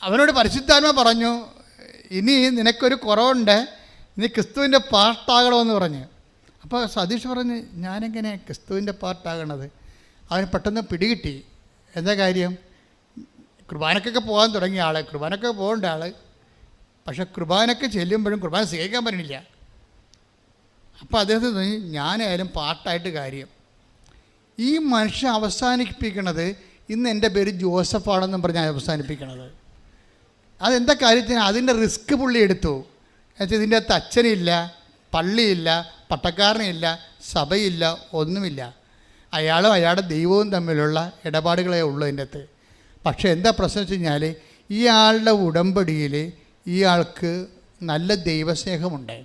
അവനോട് പരിശുദ്ധാത്മ പറഞ്ഞു, ഇനി നിനക്കൊരു കുറവുണ്ട്, നീ ക്രിസ്തുവിൻ്റെ പാർട്ടാകണമെന്ന് പറഞ്ഞു. അപ്പോൾ സതീഷ് പറഞ്ഞ്, ഞാനെങ്ങനെ ക്രിസ്തുവിൻ്റെ പാർട്ടാകണത്? അവന് പെട്ടെന്ന് പിടികിട്ടി. എന്താ കാര്യം? കുർബാനക്കൊക്കെ പോകാൻ തുടങ്ങിയ ആൾ, കുർബാനക്കൊക്കെ പോകേണ്ട ആൾ, പക്ഷെ കുർബാനക്ക് ചെല്ലുമ്പോഴും കുർബാന സ്വീകരിക്കാൻ പറ്റണില്ല. അപ്പോൾ അദ്ദേഹത്തിന് തോന്നി, ഞാനായാലും പാർട്ടായിട്ട് കാര്യം. ഈ മനുഷ്യൻ അവസാനിപ്പിക്കണത്, ഇന്ന് എൻ്റെ പേര് ജോസഫാണെന്നും പറഞ്ഞാൽ അവസാനിപ്പിക്കണത്. അതെന്താ കാര്യത്തിന്? അതിൻ്റെ റിസ്ക് പുള്ളി എടുത്തു. എന്നുവെച്ചാൽ ഇതിൻ്റെ അകത്ത് അച്ഛനില്ല, പള്ളിയില്ല, പട്ടക്കാരനില്ല, സഭയില്ല, ഒന്നുമില്ല. അയാളും അയാളുടെ ദൈവവും തമ്മിലുള്ള ഇടപാടുകളേ ഉള്ളൂ അതിൻ്റെ അകത്ത്. പക്ഷേ എന്താ പ്രശ്നം വെച്ച് കഴിഞ്ഞാൽ, ഈ ആളുടെ ഉടമ്പടിയിൽ ഈ ആൾക്ക് നല്ല ദൈവസ്നേഹമുണ്ട്.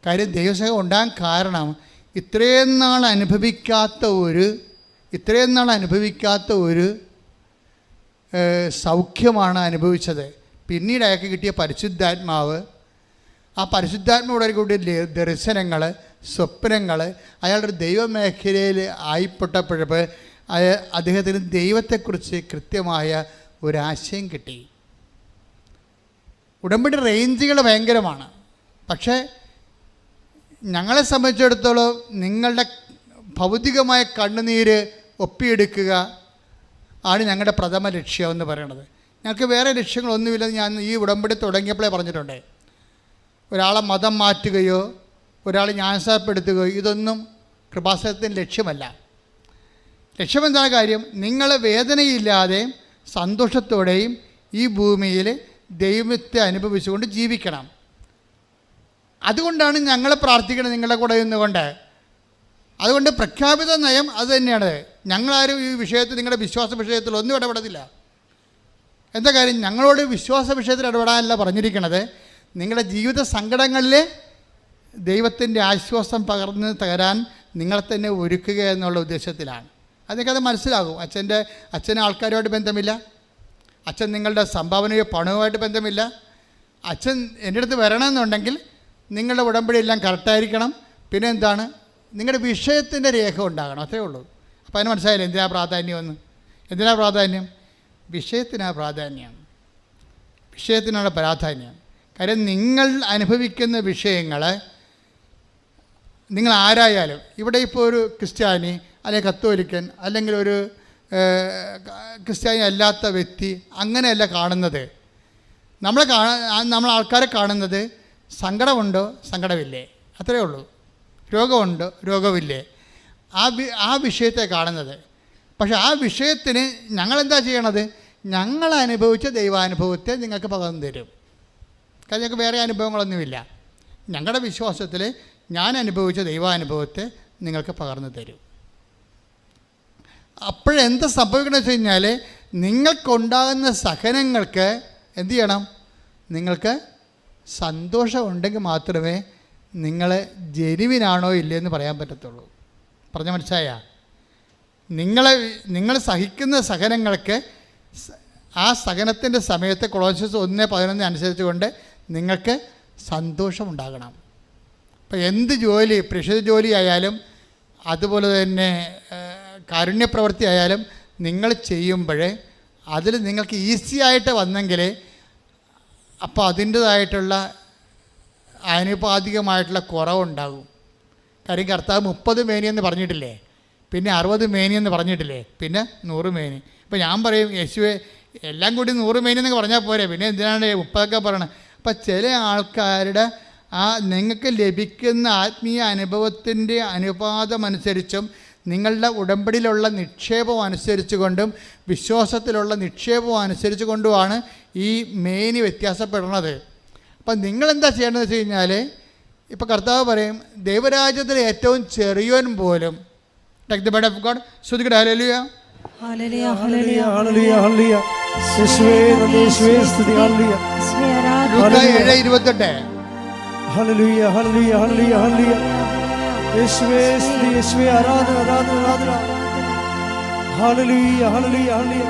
കാര്യം ദൈവസ്നേഹം ഉണ്ടാകാൻ കാരണം ഇത്രയും നാൾ അനുഭവിക്കാത്ത ഒരു സൗഖ്യമാണ് അനുഭവിച്ചത്. പിന്നീട് അയാൾക്ക് കിട്ടിയ പരിശുദ്ധാത്മാവ്, ആ പരിശുദ്ധാത്മാവിടെ കൂടിയ ദർശനങ്ങൾ, സ്വപ്നങ്ങൾ, അയാളുടെ ദൈവമേഖലയിൽ ആയിപ്പെട്ടപ്പോഴപ്പോൾ അദ്ദേഹത്തിന് ദൈവത്തെക്കുറിച്ച് കൃത്യമായ ഒരാശയം കിട്ടി. ഉടമ്പടി റേഞ്ചുകൾ ഭയങ്കരമാണ്. പക്ഷേ ഞങ്ങളെ സംബന്ധിച്ചിടത്തോളം നിങ്ങളുടെ ഭൗതികമായ കണ്ണുനീര് ഒപ്പിയെടുക്കുക ആണ് ഞങ്ങളുടെ പ്രഥമ ലക്ഷ്യം എന്ന് പറയുന്നത്. ഞങ്ങൾക്ക് വേറെ ലക്ഷ്യങ്ങളൊന്നുമില്ലെന്ന് ഞാൻ ഈ ഉടമ്പടി തുടങ്ങിയപ്പോഴേ പറഞ്ഞിട്ടുണ്ട്. ഒരാളെ മതം മാറ്റുകയോ ഒരാളെ ജ്ഞാനസ്നാനപ്പെടുത്തുകയോ ഇതൊന്നും കൃപാസനത്തിൻ്റെ ലക്ഷ്യമല്ല. ലക്ഷ്യമെന്താണ് കാര്യം? നിങ്ങൾ വേദനയില്ലാതെയും സന്തോഷത്തോടെയും ഈ ഭൂമിയിൽ ദൈവത്തെ അനുഭവിച്ചുകൊണ്ട് ജീവിക്കണം. അതുകൊണ്ടാണ് ഞങ്ങൾ പ്രാർത്ഥിക്കുന്നത് നിങ്ങളുടെ കൂടെ നിന്നുകൊണ്ട്. അതുകൊണ്ട് പ്രഖ്യാപിത നയം അത് തന്നെയാണ്. ഞങ്ങളാരും ഈ വിഷയത്തിൽ, നിങ്ങളുടെ വിശ്വാസ വിഷയത്തിൽ ഒന്നും ഇടപെടത്തില്ല. എന്താ കാര്യം? ഞങ്ങളോട് വിശ്വാസ വിഷയത്തിൽ ഇടപെടാനല്ല പറഞ്ഞിരിക്കുന്നത്, നിങ്ങളുടെ ജീവിത സങ്കടങ്ങളിൽ ദൈവത്തിൻ്റെ ആശ്വാസം പകർന്ന് തരാൻ നിങ്ങളെ തന്നെ ഒരുക്കുക എന്നുള്ള ഉദ്ദേശത്തിലാണ്. അതൊക്കെ മനസ്സിലാകും. അച്ഛന് ആൾക്കാരുമായിട്ട് ബന്ധമില്ല, അച്ഛൻ നിങ്ങളുടെ സംഭാവനയോ പണവുമായിട്ട് ബന്ധമില്ല. അച്ഛൻ എൻ്റെ അടുത്ത് വരണമെന്നുണ്ടെങ്കിൽ നിങ്ങളുടെ ഉടമ്പടി എല്ലാം കറക്റ്റായിരിക്കണം. പിന്നെ എന്താണ്, നിങ്ങളുടെ വിഷയത്തിൻ്റെ രേഖ ഉണ്ടാകണം, അത്രേ ഉള്ളൂ. അപ്പോൾ അതിന് മനസ്സിലായില്ല എന്തിനാ പ്രാധാന്യമെന്ന്. എന്തിനാ പ്രാധാന്യം? വിഷയത്തിനാണ് പ്രാധാന്യം, വിഷയത്തിനാണ് പ്രാധാന്യം. കാര്യം നിങ്ങൾ അനുഭവിക്കുന്ന വിഷയങ്ങൾ, നിങ്ങൾ ആരായാലും, ഇവിടെ ഇപ്പോൾ ഒരു ക്രിസ്ത്യാനി അല്ലെങ്കിൽ കത്തോലിക്കൻ അല്ലെങ്കിൽ ഒരു ക്രിസ്ത്യാനി അല്ലാത്ത വ്യക്തി അങ്ങനെയല്ല കാണുന്നത്. നമ്മൾ ആൾക്കാരെ കാണുന്നത് സങ്കടമുണ്ടോ, സങ്കടമില്ലേ, അത്രയേ ഉള്ളൂ. രോഗമുണ്ടോ, രോഗമില്ലേ, ആ വിഷയത്തെ കാണുന്നത്. പക്ഷെ ആ വിഷയത്തിന് ഞങ്ങളെന്താ ചെയ്യണത്? ഞങ്ങൾ അനുഭവിച്ച ദൈവാനുഭവത്തെ നിങ്ങൾക്ക് പകർന്നു തരും. കാരണം ഞങ്ങൾക്ക് വേറെ അനുഭവങ്ങളൊന്നുമില്ല. ഞങ്ങളുടെ വിശ്വാസത്തിൽ ഞാൻ അനുഭവിച്ച ദൈവാനുഭവത്തെ നിങ്ങൾക്ക് പകർന്നു തരും. അപ്പോഴെന്താ സംഭവിക്കണമെന്ന് വെച്ച് കഴിഞ്ഞാൽ, നിങ്ങൾക്കുണ്ടാകുന്ന സഹനങ്ങൾക്ക് എന്തു ചെയ്യണം? നിങ്ങൾക്ക് സന്തോഷമുണ്ടെങ്കിൽ മാത്രമേ നിങ്ങൾ ജെനുവിനാണോ ഇല്ലയെന്ന് പറയാൻ പറ്റത്തുള്ളൂ. പറഞ്ഞ മനസ്സിലായ? നിങ്ങൾ സഹിക്കുന്ന സഹനങ്ങൾക്ക് ആ സഹനത്തിൻ്റെ സമയത്ത് കൊളോസ്യസ് 1:11 അനുസരിച്ച് കൊണ്ട് നിങ്ങൾക്ക് സന്തോഷമുണ്ടാകണം. അപ്പോൾ എന്ത് ജോലി, പ്രേക്ഷിത ജോലി ആയാലും അതുപോലെ തന്നെ കാരുണ്യപ്രവൃത്തി ആയാലും നിങ്ങൾ ചെയ്യുമ്പോൾ അതിൽ നിങ്ങൾക്ക് ഈസി ആയിട്ട് വന്നെങ്കിൽ അപ്പോൾ അതിൻ്റേതായിട്ടുള്ള ആനുപാതികമായിട്ടുള്ള കുറവുണ്ടാകും. കാര്യം കർത്താവ് 30 മേനിയെന്ന് പറഞ്ഞിട്ടില്ലേ, പിന്നെ 60 മേനിയെന്ന് പറഞ്ഞിട്ടില്ലേ, പിന്നെ 100 മേനി. ഇപ്പോൾ ഞാൻ പറയും, യേശുവെ എല്ലാം കൂടി 100 മേനിയെന്നൊക്കെ പറഞ്ഞാൽ പോരെ, പിന്നെ എന്തിനാണ് 30 പറയണത്? അപ്പം ചില ആൾക്കാരുടെ നിങ്ങൾക്ക് ലഭിക്കുന്ന ആത്മീയ അനുഭവത്തിൻ്റെ അനുപാതമനുസരിച്ചും നിങ്ങളുടെ ഉടമ്പടിയിലുള്ള നിക്ഷേപം അനുസരിച്ച് കൊണ്ടും വിശ്വാസത്തിലുള്ള നിക്ഷേപം അനുസരിച്ച് കൊണ്ടുമാണ് ഈ മേനി വ്യത്യാസപ്പെടുന്നത്. അപ്പം നിങ്ങളെന്താ ചെയ്യേണ്ടതെന്ന് വെച്ച് കഴിഞ്ഞാൽ, ഇപ്പോൾ കർത്താവ് പറയും, ദൈവരാജ്യത്തിലെ ഏറ്റവും ചെറിയവൻ പോലും take the bread of God. ശ്രുതിക്കട്ടെ ഹല്ലേലൂയ, ഹല്ലേലൂയ, ഹല്ലേലൂയ, ഹല്ലേലൂയ, ഹല്ലേലൂയ. യേശുവേ നന്ദി, യേശുവേ സ്തുതി. ഹല്ലേലൂയ. ലൂക്കാ 7:28. ഹല്ലേലൂയ, ഹല്ലേലൂയ, ഹല്ലേലൂയ, ഹല്ലേലൂയ. യേശുവേ സ്തുതി, യേശുവേ ആരാധന, ആരാധന, ആരാധന. ഹല്ലേലൂയ, ഹല്ലേലൂയ, ഹല്ലേലൂയ.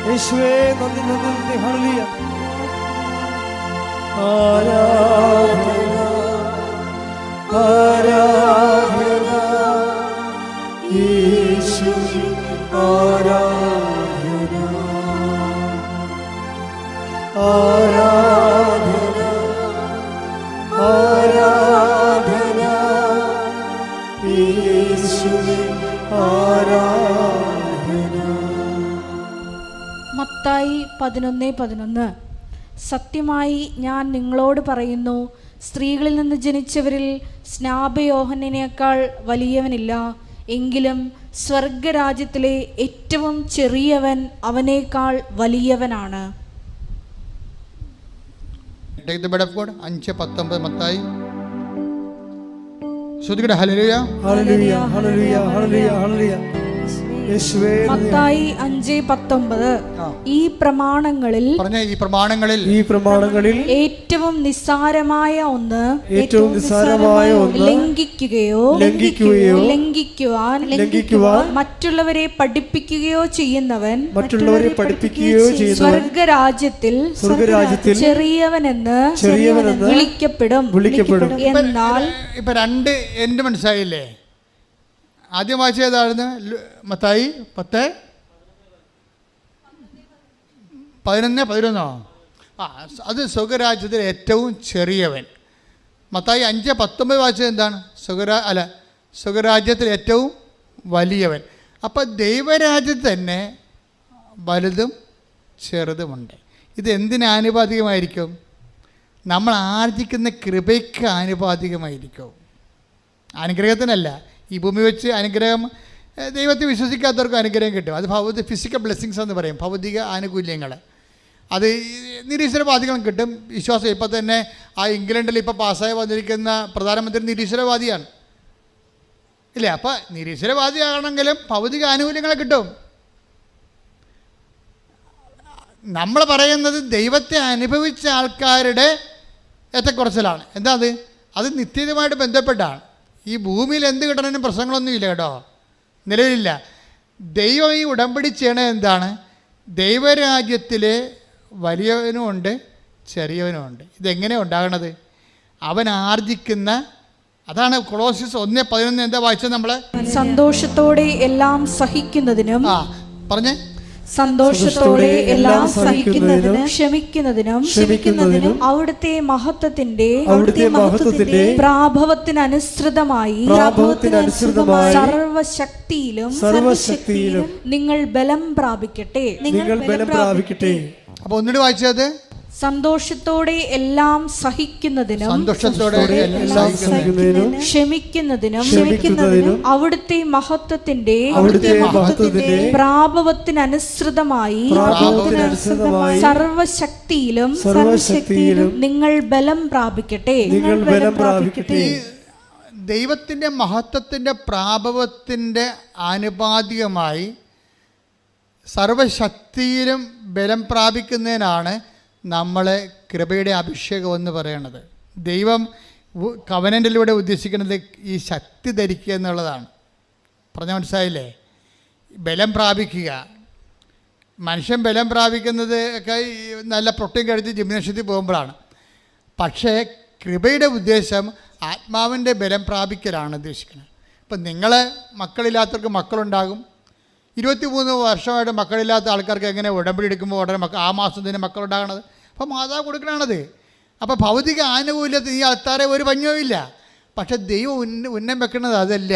യേശുവേ നന്ദി, നന്ദി, നന്ദി. ഹല്ലേലൂയ. ആരാധന, ആരാധന യേശുവേ, ആരാധന, ആരാധന, ആരാധന യേശുവേ, ആരാധന. മത്തായി 11:11. സത്യമായി ഞാൻ നിങ്ങളോട് പറയുന്നു, സ്ത്രീകളിൽ നിന്ന് ജനിച്ചവരിൽ സ്നാപയോഹന്നേക്കാൾ വലിയവനില്ല. എങ്കിലും സ്വർഗരാജ്യത്തിലെ ഏറ്റവും ചെറിയവൻ അവനേക്കാൾ വലിയവനാണ്. 5:19 മത്തായി. ശ്രുതിക്കട്ടെ ഹല്ലേലൂയ, ഹല്ലേലൂയ, ഹല്ലേലൂയ, ഹല്ലേലൂയ, ഹല്ലേലൂയ. യേശുവേ മത്തായി 5:19. ഈ പ്രമാണങ്ങളിൽ പറഞ്ഞ ഈ പ്രമാണങ്ങളിൽ ഏറ്റവും നിസ്സാരമായ ഒന്ന് ലംഘിക്കുകയോ ലംഘിക്കുവാൻ മറ്റുള്ളവരെ പഠിപ്പിക്കുകയോ ചെയ്യുന്നവൻ സ്വർഗരാജ്യത്തിൽ ചെറിയവനെന്ന് വിളിക്കപ്പെടും. എന്നാൽ ഇപ്പൊ രണ്ട് എൻ്റെ മനസ്സിലായില്ലേ? ആദ്യം വായിച്ചതായിരുന്നു മത്തായി 10:11. അത് സ്വർഗരാജ്യത്തിൽ ഏറ്റവും ചെറിയവൻ. മത്തായി 5:19 വായിച്ചത് എന്താണ്? സ്വർഗരാജ്യത്തിൽ ഏറ്റവും വലിയവൻ. അപ്പം ദൈവരാജ്യത്തിൽ തന്നെ വലുതും ചെറുതുമുണ്ട്. ഇത് എന്തിന് ആനുപാതികമായിരിക്കും? നമ്മൾ ആർജിക്കുന്ന കൃപയ്ക്ക് ആനുപാതികമായിരിക്കും, അനുഗ്രഹത്തിനല്ല. ഈ ഭൂമി വെച്ച് അനുഗ്രഹം, ദൈവത്തെ വിശ്വസിക്കാത്തവർക്ക് അനുഗ്രഹം കിട്ടും. അത് ഫിസിക്കൽ ബ്ലെസ്സിങ്സ് എന്ന് പറയും, ഭൗതിക ആനുകൂല്യങ്ങൾ. അത് നിരീശ്വരവാദികളും കിട്ടും. വിശ്വാസം ഇപ്പം തന്നെ ആ ഇംഗ്ലണ്ടിൽ ഇപ്പോൾ പാസ്സായി വന്നിരിക്കുന്ന പ്രധാനമന്ത്രി നിരീശ്വരവാദിയാണ്, ഇല്ലേ? അപ്പം നിരീശ്വരവാദിയാണെങ്കിലും ഭൗതിക ആനുകൂല്യങ്ങൾ കിട്ടും. നമ്മൾ പറയുന്നത് ദൈവത്തെ അനുഭവിച്ച ആൾക്കാരുടെ ഏറ്റക്കുറച്ചിലാണ്. എന്താ അത് നിത്യതയുമായിട്ട് ബന്ധപ്പെട്ടാണ്. ഈ ഭൂമിയിൽ എന്ത് കിട്ടണമെന്നും പ്രശ്നങ്ങളൊന്നുമില്ല കേട്ടോ, നിലവിലില്ല. ദൈവം ഈ ഉടമ്പടി ചെയ്യണത് എന്താണ്? ദൈവരാജ്യത്തിൽ വലിയവനുമുണ്ട് ചെറിയവനുമുണ്ട്. ഇതെങ്ങനെയാണ് ഉണ്ടാകണത്? അവൻ ആർജിക്കുന്ന, അതാണ് കൊളോസ്യസ് 1:11 എന്താ വായിച്ചത് നമ്മൾ? സന്തോഷത്തോടെ എല്ലാം സഹിക്കുന്നതിനും പറഞ്ഞേ സന്തോഷത്തോടെ എല്ലാം സഹിക്കുന്നതിനും ക്ഷമിക്കുന്നതിനും അവിടുത്തെ മഹത്വത്തിന്റെ പ്രാഭവത്തിനനുസൃതമായി സർവശക്തിയിലും നിങ്ങൾ ബലം പ്രാപിക്കട്ടെ. അപ്പൊ ഒന്നുകൂടി വായിച്ചത്, സന്തോഷത്തോടെ എല്ലാം സഹിക്കുന്നതിനും ക്ഷമിക്കുന്നതിനും അവിടുത്തെ മഹത്വത്തിന്റെ പ്രാഭവത്തിനനുസൃതമായി സർവശക്തിയിലും നിങ്ങൾ ബലം പ്രാപിക്കട്ടെ. ദൈവത്തിന്റെ മഹത്വത്തിന്റെ പ്രാഭവത്തിന്റെ ആനുപാതികമായി സർവശക്തിയിലും ബലം പ്രാപിക്കുന്നതിനാണ് നമ്മളെ കൃപയുടെ അഭിഷേകം എന്ന് പറയണത്. ദൈവം കവനൻ്റിലൂടെ ഉദ്ദേശിക്കുന്നത് ഈ ശക്തി ധരിക്കുക എന്നുള്ളതാണ്. പറഞ്ഞാൽ മനസ്സിലായില്ലേ? ബലം പ്രാപിക്കുക. മനുഷ്യൻ ബലം പ്രാപിക്കുന്നത് ഒക്കെ നല്ല പ്രോട്ടീൻ കഴിച്ച് ജിംനേഷ്യത്തിൽ പോകുമ്പോഴാണ്. പക്ഷേ കൃപയുടെ ഉദ്ദേശം ആത്മാവിൻ്റെ ബലം പ്രാപിക്കലാണ് ഉദ്ദേശിക്കുന്നത്. ഇപ്പം നിങ്ങൾ മക്കളില്ലാത്തവർക്ക് മക്കളുണ്ടാകും. 23 വർഷമായിട്ട് മക്കളില്ലാത്ത ആൾക്കാർക്ക് എങ്ങനെ ഉടമ്പടി എടുക്കുമ്പോൾ ഉടനെ ആ മാസം തന്നെ മക്കളുണ്ടാകണത്? അപ്പോൾ മാതാവ് കൊടുക്കണത്. അപ്പോൾ ഭൗതിക ആനുകൂല്യത്തിൽ ഈ ആൾക്കാരെ ഒരു പഞ്ഞവും ഇല്ല. പക്ഷെ ദൈവം ഉന്നം വെക്കുന്നത് അതല്ല.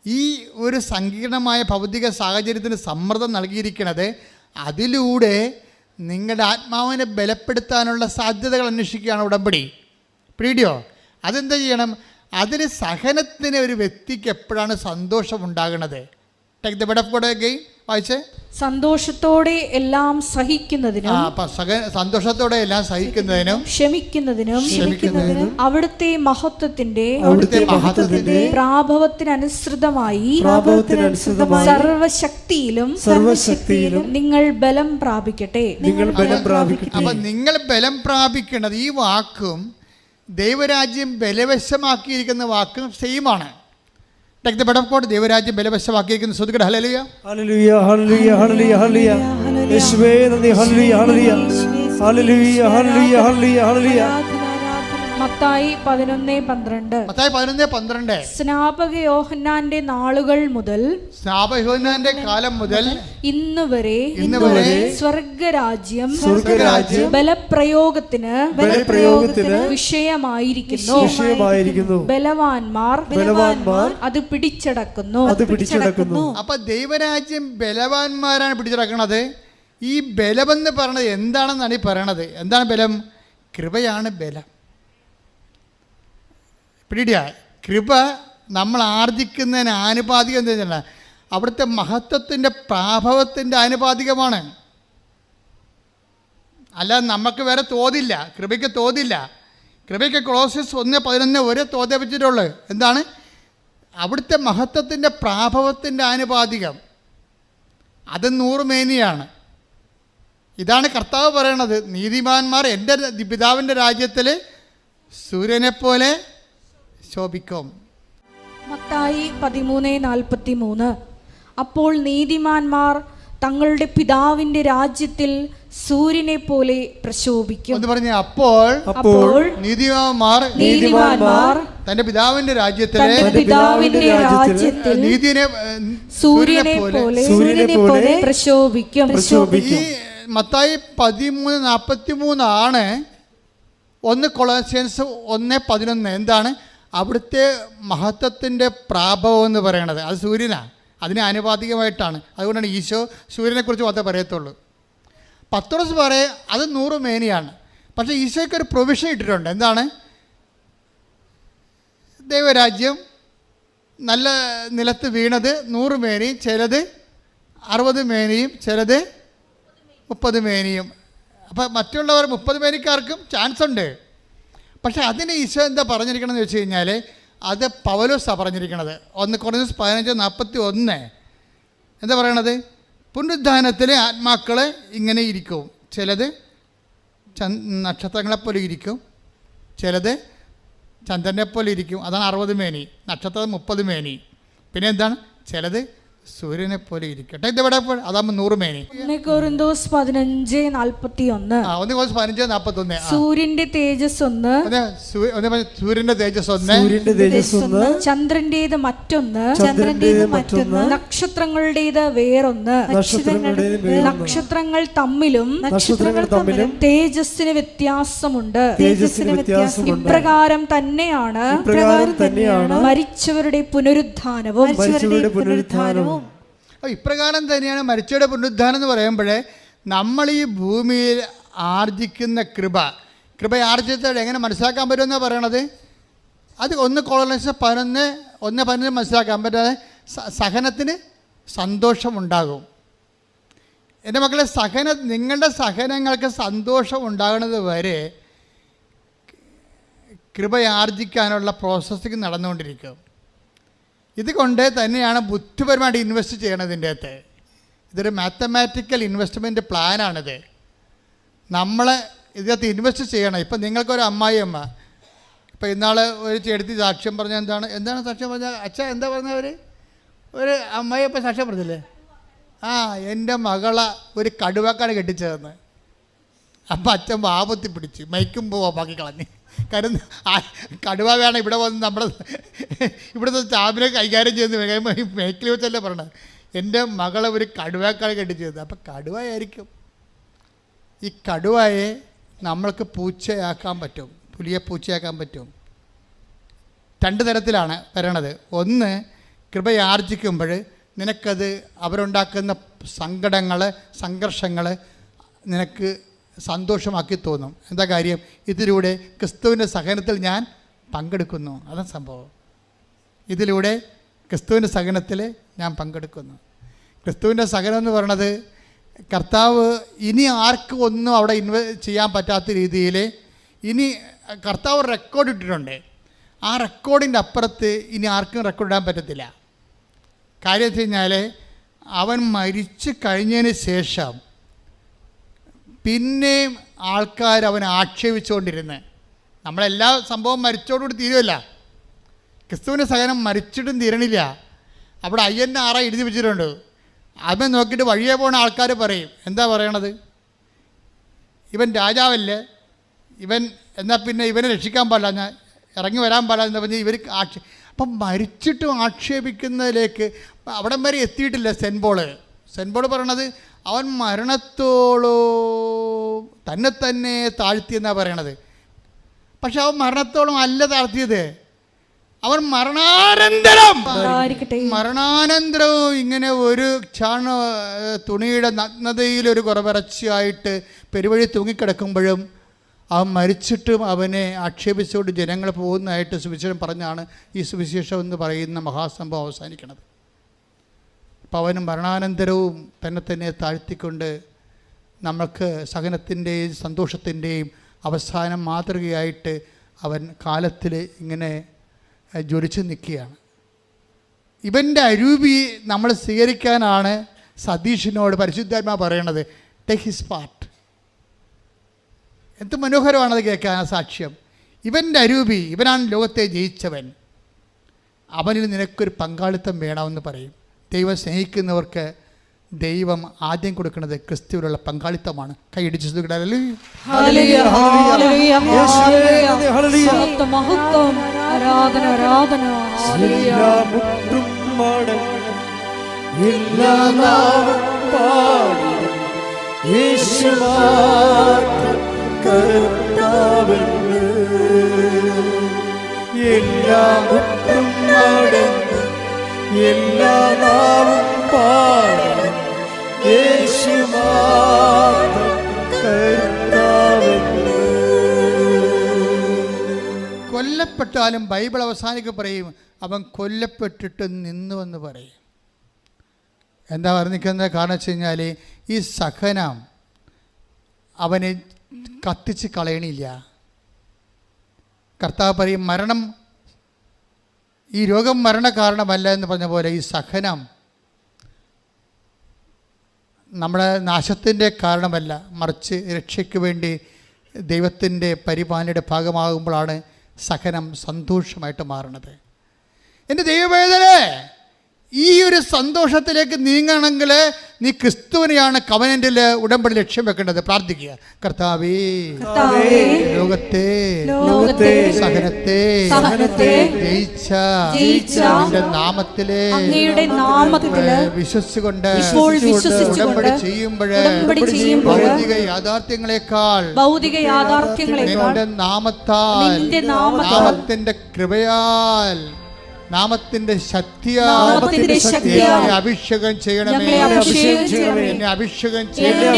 ഈ ഒരു സങ്കീർണമായ ഭൗതിക സാഹചര്യത്തിന് സമ്മർദ്ദം നൽകിയിരിക്കുന്നത് അതിലൂടെ നിങ്ങളുടെ ആത്മാവിനെ ബലപ്പെടുത്താനുള്ള സാധ്യതകൾ അന്വേഷിക്കുകയാണ് ഉടമ്പടി. പിടിയോ? അതെന്താ ചെയ്യണം? അതിൽ സഹനത്തിന് ഒരു വ്യക്തിക്ക് എപ്പോഴാണ് സന്തോഷമുണ്ടാകുന്നത്? Take the word of God again. വായിച്ചേ. സന്തോഷത്തോടെ എല്ലാം സഹിക്കുന്നതിനും സന്തോഷത്തോടെ എല്ലാം സഹിക്കുന്നതിനും ക്ഷമിക്കുന്നതിനും അവിടുത്തെ മഹത്വത്തിന്റെ പ്രാഭവത്തിനനുസൃതമായി സർവശക്തിയിലും നിങ്ങൾ ബലം പ്രാപിക്കട്ടെ. അപ്പൊ നിങ്ങൾ ബലം പ്രാപിക്കേണ്ടത്, ഈ വാക്കും ദൈവരാജ്യം ബലവശമാക്കിയിരിക്കുന്ന വാക്കും സെയിമാണ്. ദൈവരാജ്യം ബലവശമാക്കിയിരിക്കുന്ന ശ്രുതികട. ഹല്ലേലൂയ ഹല്ലേലൂയ ഹല്ലേലൂയ ഹല്ലേലൂയ ഹല്ലേലൂയ യേശുവേ നന്ദി. ഹല്ലേലൂയ ഹല്ലേലൂയ ഹല്ലേലൂയ ഹല്ലേലൂയ ഹല്ലേലൂയ ഹല്ലേലൂയ. മത്തായി 11:12. സ്നാപക യോഹന്നാന്റെ നാളുകൾ മുതൽ, സ്നാപകയോഹന്നാന്റെ കാലം മുതൽ ഇന്നുവരെ സ്വർഗരാജ്യം ബലപ്രയോഗത്തിന് വിഷയമായിരിക്കുന്നു. ബലവാന്മാർ അത് പിടിച്ചടക്കുന്നു. അപ്പൊ ദൈവരാജ്യം ബലവാന്മാരാണ് പിടിച്ചടക്കുന്നത്. ഈ ബലമെന്ന് പറയണത് എന്താണെന്നാണ് ഈ പറയണത്. എന്താണ് ബലം? കൃപയാണ് ബലം. പിടിയ കൃപ നമ്മൾ ആർജിക്കുന്നതിന് ആനുപാതികം എന്താ വെച്ചാൽ അവിടുത്തെ മഹത്വത്തിൻ്റെ പ്രാഭവത്തിൻ്റെ ആനുപാതികമാണ്. അല്ലാതെ നമുക്ക് വേറെ തോതില്ല, കൃപയ്ക്ക് തോതില്ല. കൃപയ്ക്ക് കൊളോസ്യസ് 1:11 ഒരേ തോതേ വെച്ചിട്ടുള്ളൂ. എന്താണ്? അവിടുത്തെ മഹത്വത്തിൻ്റെ പ്രാഭവത്തിൻ്റെ ആനുപാതികം. അത് 100 മേനിയാണ്. ഇതാണ് കർത്താവ് പറയണത്, നീതിമാന്മാർ എൻ്റെ പിതാവിൻ്റെ രാജ്യത്തിൽ സൂര്യനെപ്പോലെ ശോഭിക്കും. മത്തായി 13:43. അപ്പോൾ നീതിമാന്മാർ തങ്ങളുടെ പിതാവിന്റെ രാജ്യത്തിൽ സൂര്യനെ പോലെ പ്രശോഭിക്കും. എന്ന് പറഞ്ഞ അപ്പോൾ നീതിമാന്മാർ തന്റെ പിതാവിന്റെ രാജ്യത്തിൽ നീതിനെ സൂര്യനെ പോലെ പ്രശോഭിക്കും. ഈ മത്തായി 13:43 ആണ് 1 കൊളോസ്യൻസ് 1:11. എന്താണ് അവിടുത്തെ മഹത്വത്തിൻ്റെ പ്രാഭവം എന്ന് പറയണത്? അത് സൂര്യനാണ്, അതിന് ആനുപാതികമായിട്ടാണ്. അതുകൊണ്ടാണ് ഈശോ സൂര്യനെക്കുറിച്ച് മാത്രമേ പറയത്തുള്ളൂ. പത്രോസ് പറയും അത് 100 മേനിയാണ്. പക്ഷേ ഈശോയ്ക്ക് ഒരു പ്രൊവിഷൻ ഇട്ടിട്ടുണ്ട്. എന്താണ്? ദൈവരാജ്യം നല്ല നിലത്ത് വീണത് 100 മേനിയും, ചിലത് 60 മേനിയും, ചിലത് 30 മേനിയും. അപ്പോൾ മറ്റുള്ളവർ 30 മേനിക്കാർക്കും ചാൻസ് ഉണ്ട്. പക്ഷേ അതിന് ഈശോ എന്താ പറഞ്ഞിരിക്കണമെന്ന് വെച്ച് കഴിഞ്ഞാൽ അത് പൗലോസാണ് പറഞ്ഞിരിക്കണത്. 1 കൊരിന്ത്യർ 15:41 എന്താ പറയണത്? പുനരുദ്ധാനത്തിലെ ആത്മാക്കൾ ഇങ്ങനെ ഇരിക്കും, ചിലത് നക്ഷത്രങ്ങളെപ്പോലെ ഇരിക്കും, ചിലത് ചന്ദ്രനെപ്പോലെ ഇരിക്കും. അതാണ് 60 മേനി. നക്ഷത്രം 30 മേനി. പിന്നെ എന്താണ്? ചിലത് സൂര്യനെ പോലെ ഇരിക്കട്ടെ. ഇതെവിടെ? അതാകുമ്പോൾ 100 മേനി. 1 കൊരിന്തോസ് 15:41. സൂര്യന്റെ തേജസ് ഒന്ന്, സൂര്യന്റെ തേജസ് ഒന്ന്, ചന്ദ്രന്റേത് മറ്റൊന്ന്, നക്ഷത്രങ്ങളുടേത് വേറൊന്ന്, നക്ഷത്രങ്ങൾ തമ്മിലും തേജസ്സിന് വ്യത്യാസമുണ്ട്. ഇപ്രകാരം തന്നെയാണ് മരിച്ചവരുടെ പുനരുദ്ധാനവും. ഇപ്രകാരം തന്നെയാണ് മരിച്ചവരുടെ പുനരുദ്ധാനം എന്ന് പറയുമ്പോഴേ നമ്മൾ ഈ ഭൂമിയിൽ ആർജിക്കുന്ന കൃപ ആർജിച്ചത് എങ്ങനെ മനസ്സിലാക്കാൻ പറ്റുമെന്നാണ് പറയണത്. അത് 1 കൊളോസ്യർ 11:15 മനസ്സിലാക്കാൻ പറ്റാതെ സഹനത്തിന് സന്തോഷമുണ്ടാകും. എൻ്റെ മക്കളെ, നിങ്ങളുടെ സഹനങ്ങൾക്ക് സന്തോഷം ഉണ്ടാകുന്നത് വരെ കൃപ ആർജിക്കാനുള്ള പ്രോസസ്സിങ് നടന്നുകൊണ്ടിരിക്കും. ഇതുകൊണ്ട് തന്നെയാണ് ബുദ്ധിപരമായിട്ട് ഇൻവെസ്റ്റ് ചെയ്യണതിൻ്റെ അകത്ത്. ഇതൊരു മാത്തമാറ്റിക്കൽ ഇൻവെസ്റ്റ്മെൻറ്റ് പ്ലാനാണിത്. നമ്മൾ ഇതിനകത്ത് ഇൻവെസ്റ്റ് ചെയ്യണം. ഇപ്പം നിങ്ങൾക്കൊരു അമ്മായിയമ്മ, ഇപ്പം ഇന്നാൾ ഒരു ചേട്ടത്തി സാക്ഷ്യം പറഞ്ഞാൽ എന്താണ് സാക്ഷ്യം പറഞ്ഞാൽ? അച്ഛാ എന്താ പറഞ്ഞവർ? ഒരു അമ്മായിയപ്പ സാക്ഷ്യം പറഞ്ഞില്ലേ? എൻ്റെ മകളെ ഒരു കടുവാക്കാണ് കെട്ടിച്ചതെന്ന്. അപ്പം അച്ഛൻ വാപത്തി പിടിച്ച് മൈക്കും ബാക്കി കളഞ്ഞ്. കാരണം കടുവ വേണം ഇവിടെ വന്ന് ഇവിടുത്തെ സ്റ്റാഫിനെ കൈകാര്യം ചെയ്യുന്ന മേക്കിൽ വെച്ചല്ലേ പറഞ്ഞത്. എൻ്റെ മകളെ ഒരു കടുവാക്കാണ് കെട്ടിച്ചത്. അപ്പം കടുവയായിരിക്കും. ഈ കടുവയെ നമ്മൾക്ക് പൂച്ചയാക്കാൻ പറ്റും, പുലിയെ പൂച്ചയാക്കാൻ പറ്റും. 2 തരത്തിലാണ് വരണത്. ഒന്ന്, കൃപയാർജിക്കുമ്പോൾ നിനക്കത് അവരുണ്ടാക്കുന്ന സങ്കടങ്ങൾ, സംഘർഷങ്ങൾ നിനക്ക് സന്തോഷമാക്കി തോന്നും. എന്താ കാര്യം? ഇതിലൂടെ ക്രിസ്തുവിൻ്റെ സഹനത്തിൽ ഞാൻ പങ്കെടുക്കുന്നു. അതാണ് സംഭവം. ഇതിലൂടെ ക്രിസ്തുവിൻ്റെ സഹനത്തിൽ ഞാൻ പങ്കെടുക്കുന്നു. ക്രിസ്തുവിൻ്റെ സഹനം എന്ന് പറയണത് കർത്താവ് ഇനി ആർക്കും ഒന്നും അവിടെ ചെയ്യാൻ പറ്റാത്ത രീതിയിൽ ഇനി കർത്താവ് റെക്കോർഡ് ഇട്ടിട്ടുണ്ട്. ആ റെക്കോർഡിൻ്റെ അപ്പുറത്ത് ഇനി ആർക്കും റെക്കോർഡ് ഇടാൻ പറ്റത്തില്ല. കാര്യം വെച്ച് കഴിഞ്ഞാൽ അവൻ മരിച്ചു കഴിഞ്ഞതിന് ശേഷം പിന്നെയും ആൾക്കാർ അവനെ ആക്ഷേപിച്ചുകൊണ്ടിരുന്ന്, നമ്മളെല്ലാ സംഭവം മരിച്ചോടുകൂടി തീരുമല്ല. ക്രിസ്തുവിൻ്റെ സഹനം മരിച്ചിട്ടും തീരണില്ല. അവിടെ INR എഴുതി വെച്ചിട്ടുണ്ട്. അവൻ നോക്കിയിട്ട് വഴിയെ പോകുന്ന ആൾക്കാർ പറയും, എന്താ പറയണത്? ഇവൻ രാജാവല്ലേ, ഇവൻ എന്നാൽ പിന്നെ ഇവനെ രക്ഷിക്കാൻ പാടില്ല, ഞാൻ ഇറങ്ങി വരാൻ പാടില്ല എന്ന് പറഞ്ഞ് ഇവർ അപ്പം മരിച്ചിട്ടും ആക്ഷേപിക്കുന്നതിലേക്ക് അവിടം വരെ എത്തിയിട്ടില്ല സെൻറ്റ് പോൾ പറയണത്. അവൻ മരണത്തോളോ തന്നെ താഴ്ത്തിയെന്നാണ് പറയണത്. പക്ഷെ അവൻ മരണത്തോളം അല്ല താഴ്ത്തിയത്. അവൻ മരണാനന്തരവും ഇങ്ങനെ ഒരു തുണിയുടെ നഗ്നതയിലൊരു കുറവിറച്ചിയായിട്ട് പെരുവഴി തൂങ്ങിക്കിടക്കുമ്പോഴും അവൻ മരിച്ചിട്ടും അവനെ ആക്ഷേപിച്ചുകൊണ്ട് ജനങ്ങൾ പോകുന്നതായിട്ട് സുവിശേഷം പറഞ്ഞാണ് ഈ സുവിശേഷം എന്ന് പറയുന്ന മഹാസംഭവം അവസാനിക്കുന്നത്. അപ്പം അവന് മരണാനന്തരവും തന്നെ താഴ്ത്തിക്കൊണ്ട് നമ്മൾക്ക് സഹനത്തിൻ്റെയും സന്തോഷത്തിൻ്റെയും അവസാനം മാതൃകയായിട്ട് അവൻ കാലത്തിൽ ഇങ്ങനെ ജ്വലിച്ച് നിൽക്കുകയാണ്. ഇവൻ്റെ അരൂപി നമ്മൾ സ്വീകരിക്കാനാണ് സതീഷിനോട് പരിശുദ്ധാത്മാ പറയണത് ടേക്ക് ഹിസ് പാർട്ട്. എന്ത് മനോഹരമാണത് കേൾക്കാൻ ആ സാക്ഷ്യം. ഇവൻ്റെ അരൂപി, ഇവനാണ് ലോകത്തെ ജയിച്ചവൻ, അവനിൽ നിനക്കൊരു പങ്കാളിത്തം വേണമെന്ന് പറയും. ദൈവം സ്നേഹിക്കുന്നവർക്ക് ദൈവം ആദ്യം കൊടുക്കുന്നത് ക്രിസ്തുവിലുള്ള പങ്കാളിത്തമാണ്. കൈയടിച്ചു കൊല്ലപ്പെട്ടാലും ബൈബിൾ അവസാനിക്ക് പറയും അവൻ കൊല്ലപ്പെട്ടിട്ട് നിന്നുവെന്ന് പറയും. എന്താ പറഞ്ഞിരിക്കുന്നത്? കാരണം വെച്ച് കഴിഞ്ഞാൽ ഈ സഹനം അവനെ കത്തിച്ച് കളയണില്ല. കർത്താവ് പറയും മരണം, ഈ രോഗം മരണ കാരണമല്ല എന്ന് പറഞ്ഞ പോലെ ഈ സഹനം നമ്മുടെ നാശത്തിൻ്റെ കാരണമല്ല, മറിച്ച് രക്ഷയ്ക്ക് വേണ്ടി ദൈവത്തിൻ്റെ പരിപാലനയുടെ ഭാഗമാകുമ്പോഴാണ് സഹനം സന്തോഷമായിട്ട് മാറുന്നത്. എൻ്റെ ദൈവവേദനേ, ഈ ഒരു സന്തോഷത്തിലേക്ക് നീങ്ങണമെങ്കിൽ നീ ക്രിസ്തുവിനെയാണ് കവനന്റിൽ ഉടമ്പടി ലക്ഷ്യം വെക്കേണ്ടത്. പ്രാർത്ഥിക്കുക, കർത്താവേ ലോകത്തെ സഹനത്തെ ജയിച്ച നാമത്തിലെ വിശ്വസിച്ചുകൊണ്ട് ഉടമ്പടി ചെയ്യുമ്പോൾ ഭൗതിക യാഥാർത്ഥ്യങ്ങളെക്കാൾ നിന്റെ നാമത്താൽ, നാമത്തിന്റെ കൃപയാൽ, നാമത്തിന്റെ ശക്തിയാൽ അഭിഷേകം ചെയ്യണമേ, എന്നെ അഭിഷേകം ചെയ്യണമേ.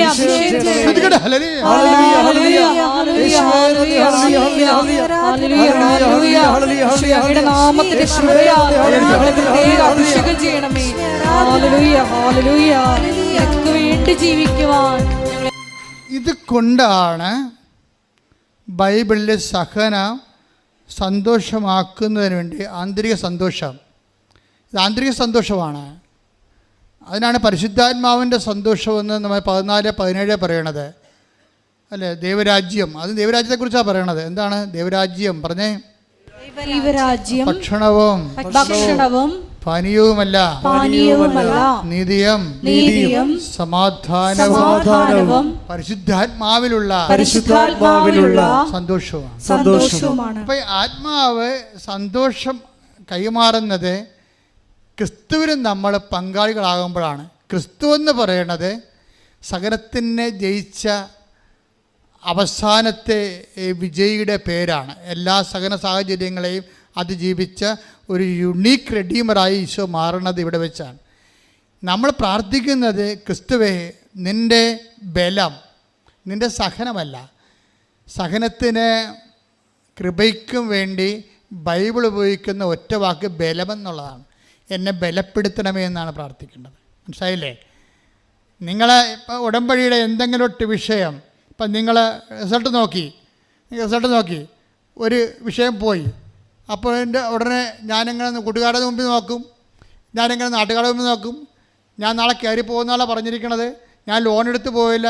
ഇത് കൊണ്ടാണ് ബൈബിളിലെ സഹനം സന്തോഷമാക്കുന്നതിന് വേണ്ടി ആന്തരിക സന്തോഷം, ഇത് ആന്തരിക സന്തോഷമാണ്. അതിനാണ് പരിശുദ്ധാത്മാവിൻ്റെ സന്തോഷമെന്ന് നമ്മൾ 14-17 പറയണത് അല്ലേ. ദൈവരാജ്യം, അത് ദൈവരാജ്യത്തെക്കുറിച്ചാണ് പറയണത്. എന്താണ് ദൈവരാജ്യം? പറഞ്ഞേ. ഭക്ഷണവും പാനീയവുമല്ല, നീതിയും സമാധാനവും പരിശുദ്ധാത്മാവിലുള്ള സന്തോഷവുമാണ്. അപ്പൊ ആത്മാവ് സന്തോഷം കൈമാറുന്നത് ക്രിസ്തുവിന് നമ്മൾ പങ്കാളികളാകുമ്പോഴാണ്. ക്രിസ്തു എന്ന് പറയുന്നത് സകലത്തിനെ ജയിച്ച അവസാനത്തെ വിജയിയുടെ പേരാണ്. എല്ലാ സകല സാഹചര്യങ്ങളെയും അതിജീവിച്ച ഒരു യുണീക്ക് റെഡീമറായി ഈശോ മാറുന്നത് ഇവിടെ വെച്ചാണ്. നമ്മൾ പ്രാർത്ഥിക്കുന്നത് ക്രിസ്തുവേ നിൻ്റെ ബലം, നിൻ്റെ സഹനമല്ല. സഹനത്തിന് കൃപയ്ക്കും വേണ്ടി ബൈബിൾ ഉപയോഗിക്കുന്ന ഒറ്റ വാക്ക് ബലമെന്നുള്ളതാണ്. എന്നെ ബലപ്പെടുത്തണമേ എന്നാണ് പ്രാർത്ഥിക്കേണ്ടത്. മനസ്സിലായില്ലേ? നിങ്ങളെ ഇപ്പോൾ ഉടമ്പടിയുടെ എന്തെങ്കിലും ഒരു വിഷയം, ഇപ്പം നിങ്ങൾ റിസൾട്ട് നോക്കി ഒരു വിഷയം പോയി, അപ്പോൾ എൻ്റെ ഉടനെ ഞാനെങ്ങനെ കൂട്ടുകാരുടെ മുമ്പിൽ നോക്കും, ഞാനെങ്ങനെ നാട്ടുകാരുടെ മുമ്പിൽ നോക്കും, ഞാൻ നാളെ കയറി പോകുന്നതാണ് പറഞ്ഞിരിക്കണത്, ഞാൻ ലോൺ എടുത്ത് പോയില്ല,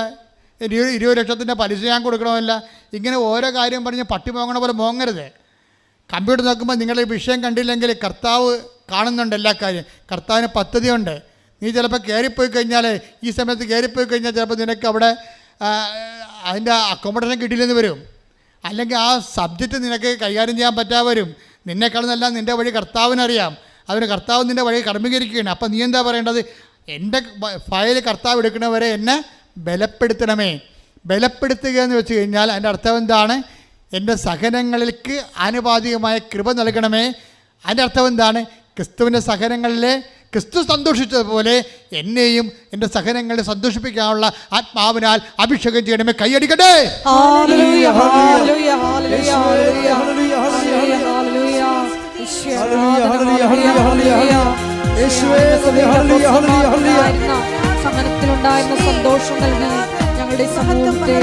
20 ലക്ഷത്തിൻ്റെ പലിശ ഞാൻ കൊടുക്കണമല്ല, ഇങ്ങനെ ഓരോ കാര്യം പറഞ്ഞ് പട്ടി മോങ്ങണ പോലെ മോങ്ങരുത്. കമ്പ്യൂട്ടർ നോക്കുമ്പോൾ നിങ്ങളുടെ വിഷയം കണ്ടില്ലെങ്കിൽ കർത്താവ് കാണുന്നുണ്ട് എല്ലാ കാര്യം. കർത്താവിന് പദ്ധതിയുണ്ട്. നീ ചിലപ്പോൾ കയറിപ്പോയി കഴിഞ്ഞാൽ, ഈ സമയത്ത് കയറിപ്പോയി കഴിഞ്ഞാൽ ചിലപ്പോൾ നിനക്ക് അവിടെ അതിൻ്റെ അക്കോമഡേഷൻ കിട്ടിയില്ലെന്ന് വരും, അല്ലെങ്കിൽ ആ സബ്ജക്റ്റ് നിനക്ക് കൈകാര്യം ചെയ്യാൻ പറ്റാതെ വരും. നിന്നെക്കാളുന്നെല്ലാം നിൻ്റെ വഴി കർത്താവിനറിയാം. അതിന് കർത്താവ് നിൻ്റെ വഴി കർമ്മീകരിക്കുകയാണ്. അപ്പം നീ എന്താ പറയേണ്ടത്? എൻ്റെ ഫയൽ കർത്താവ് എടുക്കണവരെ എന്നെ ബലപ്പെടുത്തണമേ. ബലപ്പെടുത്തുക എന്ന് വെച്ച് കഴിഞ്ഞാൽ അതിൻ്റെ അർത്ഥം എന്താണ്? എൻ്റെ സഹനങ്ങൾക്ക് ആനുപാതികമായ കൃപ നൽകണമേ. അതിൻ്റെ അർത്ഥം എന്താണ്? ക്രിസ്തുവിൻ്റെ സഹനങ്ങളിലെ ക്രിസ്തു സന്തോഷിച്ചതുപോലെ എന്നെയും എൻ്റെ സഹനങ്ങളെ സന്തോഷിപ്പിക്കാനുള്ള ആത്മാവിനാൽ അഭിഷേകം ചെയ്യണമേ. കൈയടിക്കട്ടെ. സഹനത്തിലുണ്ടായിരുന്ന സന്തോഷം നൽകി ഞങ്ങളുടെ സമൂഹത്തെ